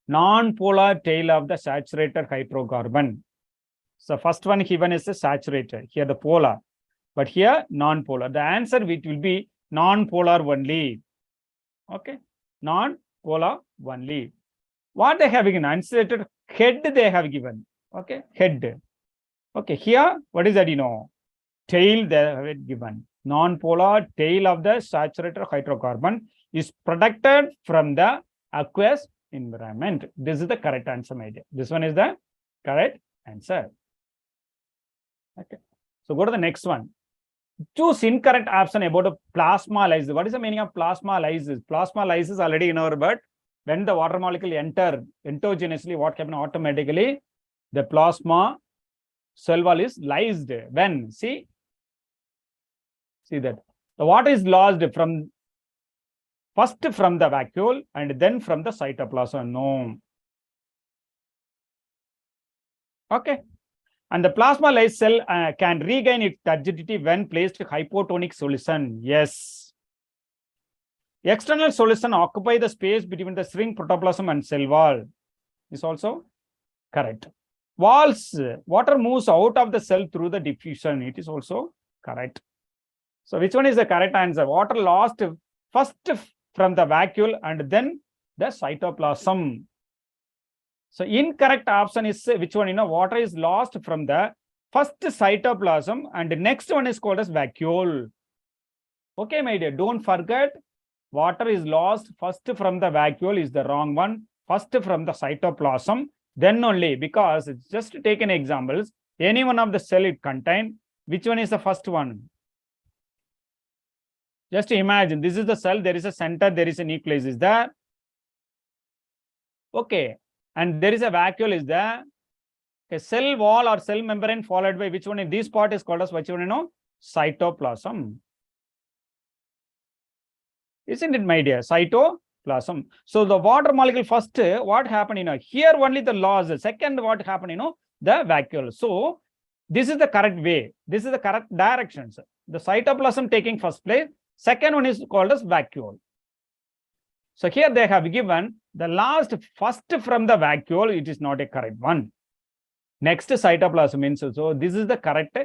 Non-polar tail of the saturated hydrocarbon. So first one given is the saturated. Here the polar. But here non-polar. The answer it will be non-polar only. Okay. Non-polar only. What they have given? Unsaturated head they have given. Okay. Head. Okay. Here, what is that? Tail they have given. Non-polar tail of the saturated hydrocarbon is protected from the aqueous environment. This is the correct answer, my dear. This one is the correct answer. Okay. So go to the next one. Choose incorrect option about a plasma lysis. What is the meaning of plasma lysis? Plasma lysis already in our but when the water molecule enter endogenously, what happens automatically? The plasma cell wall is lysed. When? See that the water is lost from first from the vacuole and then from the cytoplasm. No. Okay. And the plasma lysed cell can regain its turgidity when placed in hypotonic solution. Yes. External solution occupy the space between the string protoplasm and cell wall. Is also correct. Walls, water moves out of the cell through the diffusion. It is also correct. So which one is the correct answer? Water lost first from the vacuole and then the cytoplasm. So incorrect option is which one? Water is lost from the first cytoplasm and the next one is called as vacuole. Okay, my dear, don't forget water is lost first from the vacuole is the wrong one. First from the cytoplasm, then only, because it's just taken examples. Any one of the cell it contain. Which one is the first one? Just imagine this is the cell. There is a center. There is a nucleus. Is there? Okay. And there is a vacuole. Is there? A cell wall or cell membrane followed by which one? In this part is called as which one? Cytoplasm. Isn't it, my dear? Cytoplasm. So the water molecule first, what happened? Here only the loss. Second, what happened? The vacuole. So this is the correct way. This is the correct direction. Sir. The cytoplasm taking first place. Second one is called as vacuole. So here they have given the last first from the vacuole. It is not a correct one. Next cytoplasm means so this is the correct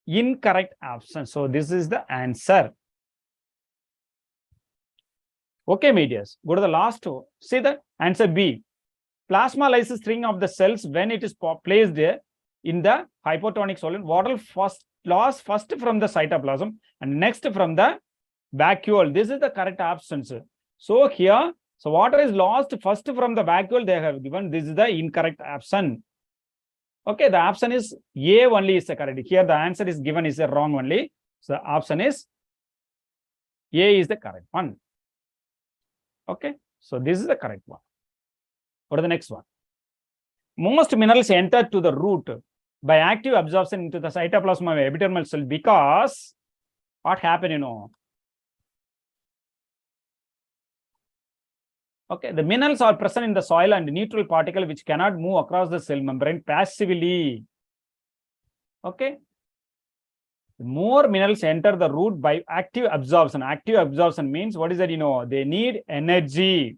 incorrect option. So this is the answer. Okay, medias. Go to the last two. See the answer B. Plasma lysis string of the cells when it is placed in the hypotonic solvent. Water loss first from the cytoplasm and next from the vacuole. This is the correct option. So here, so water is lost first from the vacuole they have given. This is the incorrect option. Okay, the option is A only is the correct. Here the answer is given is the wrong only. So the option is A is the correct one. Okay, so this is the correct one. What is the next one? most minerals enter to the root by active absorption into the cytoplasm of epidermal cell because what happened, Okay, the minerals are present in the soil and neutral particle which cannot move across the cell membrane passively. Okay. More minerals enter the root by active absorption. Active absorption means what is that? They need energy.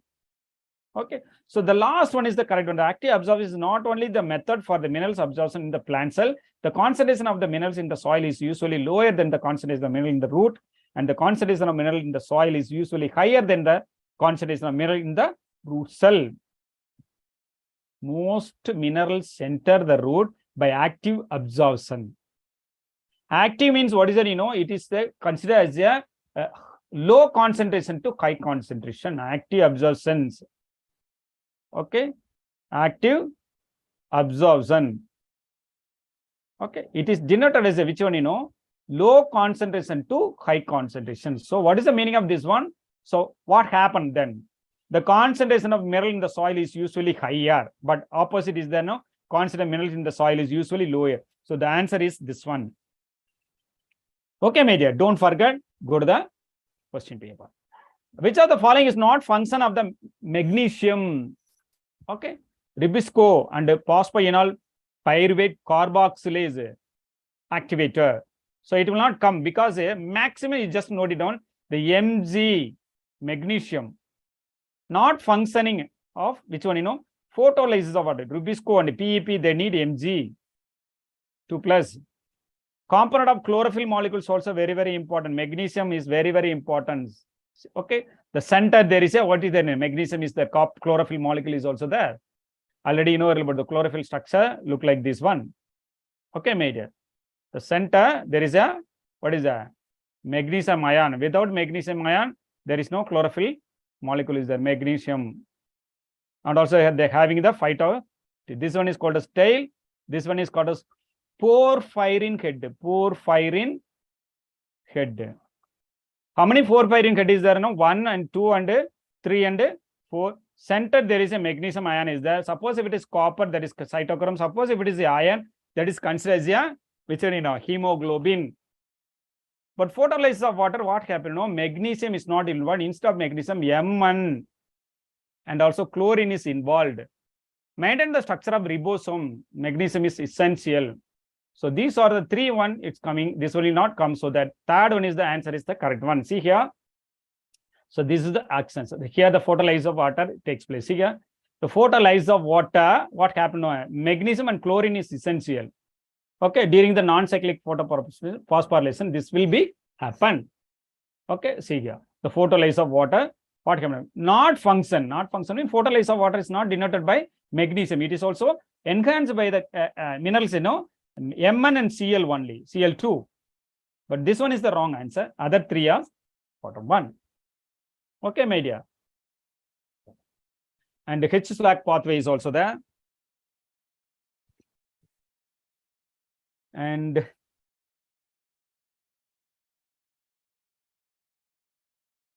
Okay. So the last one is the correct one. The active absorption is not only the method for the minerals absorption in the plant cell. The concentration of the minerals in the soil is usually lower than the concentration of mineral in the root, and the concentration of mineral in the soil is usually higher than the concentration of mineral in the root cell. Most minerals enter the root by active absorption. Active means what is that? It is considered as a low concentration to high concentration. Active absorptions. Okay. Active absorption. Okay. It is denoted as a which one? Low concentration to high concentration. So what is the meaning of this one? So what happened then? The concentration of mineral in the soil is usually higher, but opposite is there, concentration of minerals in the soil is usually lower. So the answer is this one. Okay, my dear, don't forget, go to the question paper. Which of the following is not function of the magnesium? Okay, ribisco and phosphoenol pyruvate carboxylase activator. So it will not come because maximum, you just note it down, the Mg, magnesium, not functioning of which one, photolysis of water. Rubisco and PEP, they need Mg 2+. Component of chlorophyll molecules also very, very important. Magnesium is very, very important. Okay. The center there is what is the name? Magnesium is the chlorophyll molecule is also there. Already you know about the chlorophyll structure, look like this one. Okay, major. The center, there is a, what is that? Magnesium ion. Without magnesium ion, there is no chlorophyll molecule is there, magnesium. And also they're having the phyto. This one is called as tail. This one is called as porphyrin head. Porphyrin head. How many porphyrin head is there? 1 and 2 and 3 and 4. Center there is a magnesium ion is there. Suppose if it is copper, that is cytochrome. Suppose if it is the iron, that is considered as a which one, hemoglobin. But photolysis of water, what happened? Magnesium is not involved. Instead of magnesium, Mn and also chlorine is involved. Maintain the structure of ribosome. Magnesium is essential. So these are the 3 one. It's coming. This will not come. So that third one is the answer is the correct one. See here. So this is the action. So here the photolysis of water takes place. See here. The photolysis of water, what happened? Magnesium and chlorine is essential. Okay, during the non-cyclic phosphorylation, this will be happen. Okay, see here. The photolysis of water, what happened? Not function. Not function. Photolysis of water is not denoted by magnesium. It is also enhanced by the minerals, Mn and Cl only, Cl2. But this one is the wrong answer. Other 3 are bottom 1. Okay, my dear. And the H-slack pathway is also there. And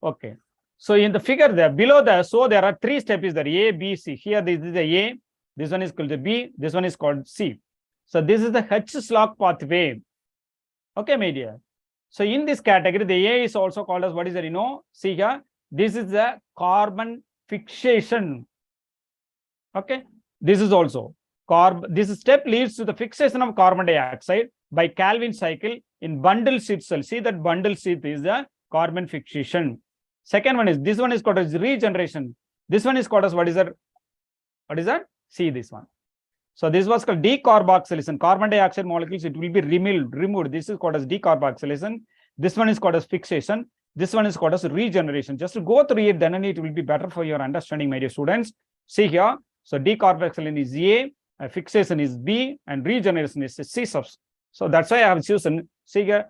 okay. So in the figure there, below there, so there are 3 steps is there, A, B, C. Here this is the A, this one is called the B, this one is called C. So this is the H-slack pathway. Okay, my dear. So in this category, the A is also called as what is the, see here, this is the carbon fixation. Okay, this is also this step leads to the fixation of carbon dioxide by Calvin cycle in bundle sheath cell. See that bundle sheath is the carbon fixation. Second one is, this one is called as regeneration. This one is called as what is that? What is that? See this one. So this was called decarboxylation. Carbon dioxide molecules, it will be removed. This is called as decarboxylation. This one is called as fixation. This one is called as regeneration. Just to go through it, then it will be better for your understanding, my dear students. See here. So decarboxylation is A, fixation is B, and regeneration is C subs. So that's why I have chosen. See here.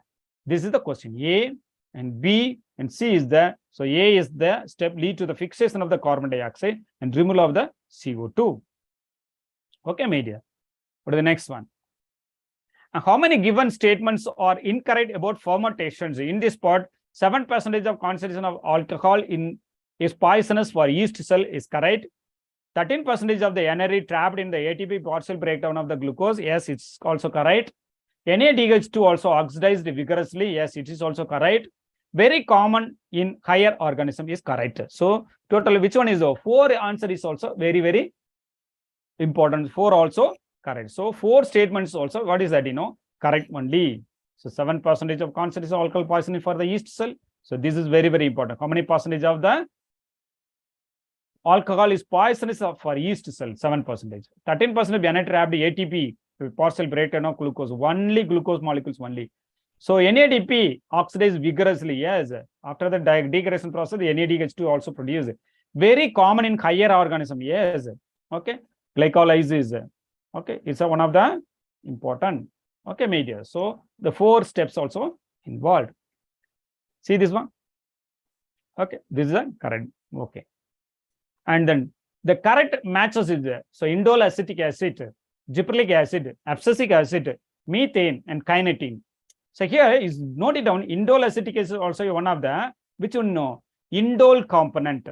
This is the question. A and B and C is there. So A is the step lead to the fixation of the carbon dioxide and removal of the CO2. Okay, my dear. What is the next one? And how many given statements are incorrect about fermentations? In this part, 7% of concentration of alcohol is poisonous for yeast cell is correct. 13% of the NRE trapped in the ATP partial breakdown of the glucose. Yes, it's also correct. NADH2 also oxidized vigorously. Yes, it is also correct. Very common in higher organism is correct. So total, which one is the 4 answer is also very, very important. 4 also correct. So 4 statements also, what is that, correct only. So 7% of concentration of alcohol poisoning for the yeast cell. So this is very, very important. How many percentage of the alcohol is poisonous for yeast cell? 7%. 13% of NAD trapped ATP partial breakdown of glucose, only glucose molecules only. So NADP oxidized vigorously. Yes, after the degradation process, the NADH2 also produced. Very common in higher organism. Yes, okay. Glycolysis. Okay, it's one of the important. Okay, media. So the 4 steps also involved. See this one. Okay, this is a correct. Okay, and then the correct matches is there. So indole acetic acid, gibberellic acid, abscisic acid, methane, and kinetin. So here is note it down. Indole acetic acid also one of the, which one know? Indole component.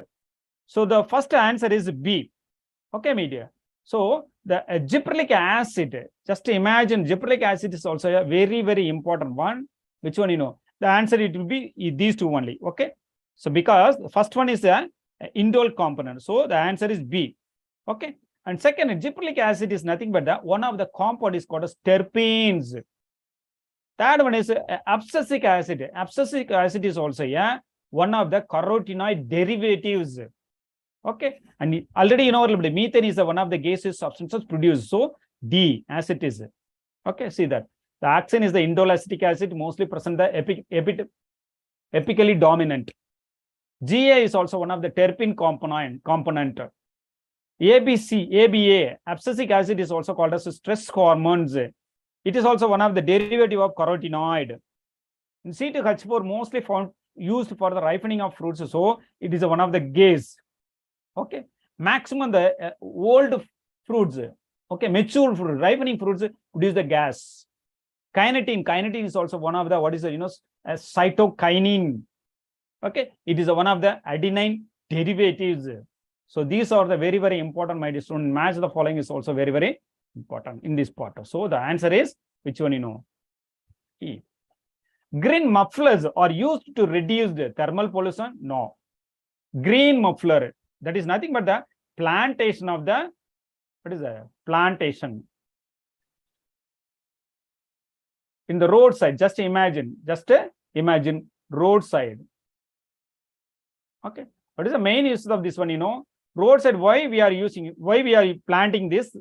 So the first answer is B. Okay, media. So the gibberellic acid, just imagine gibberellic acid is also a very, very important one. Which one, the answer it will be these 2 only. Okay. So because the first one is the indole component. So the answer is B. Okay. And second, gibberellic acid is nothing but the one of the compound is called as terpenes. Third one is abscisic acid. Abscisic acid is also one of the carotenoid derivatives. Okay, and already methane is one of the gaseous substances produced. So D, as it is. Okay, see that. The axane is the indole acetic acid, mostly present the epically dominant. GA is also one of the terpene component. ABA, abscisic acid is also called as stress hormones. It is also one of the derivative of carotenoid. And C2H4 mostly found used for the ripening of fruits. So it is one of the gas. Okay, maximum the old fruits. Okay, mature fruit, ripening fruits produce the gas. Kinetin is also one of the, what is the, cytokinin. Okay, it is one of the adenine derivatives. So these are the very, very important, my dear student. Match the following is also very, very important in this part. So the answer is, which one E. Green mufflers are used to reduce the thermal pollution? No. Green muffler, that is nothing but the plantation of the, what is the plantation? In the roadside, just imagine roadside. Okay, what is the main use of this one? Roadside, why we are planting this?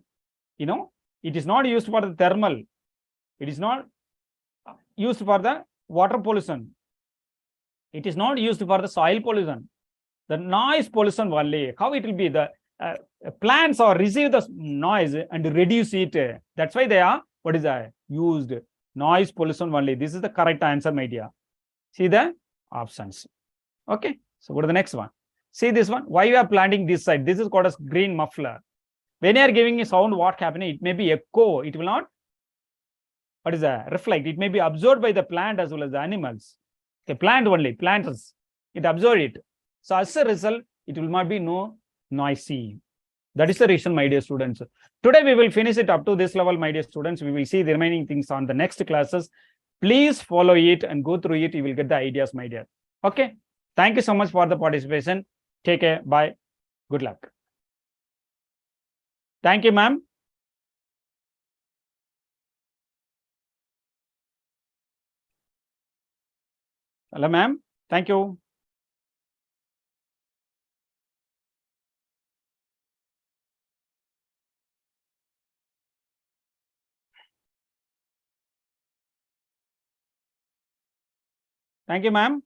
It is not used for the thermal. It is not used for the water pollution. It is not used for the soil pollution. The noise pollution only. How it will be? The plants or receive the noise and reduce it. That's why they are, what is that? Used. Noise pollution only. This is the correct answer, my dear. See the options. Okay. So go to the next one. See this one. Why we are planting this side? This is called as green muffler. When you are giving a sound, what happening? It may be echo. It will not, what is that? Reflect. It may be absorbed by the plant as well as the animals. Okay, plant only. Plants. It absorb it. So as a result, it will not be no noisy. That is the reason, my dear students. Today we will finish it up to this level, my dear students. We will see the remaining things on the next classes. Please follow it and go through it. You will get the ideas, my dear. Okay. Thank you so much for the participation. Take care. Bye. Good luck. Thank you, ma'am. Hello, ma'am. Thank you. Thank you, ma'am.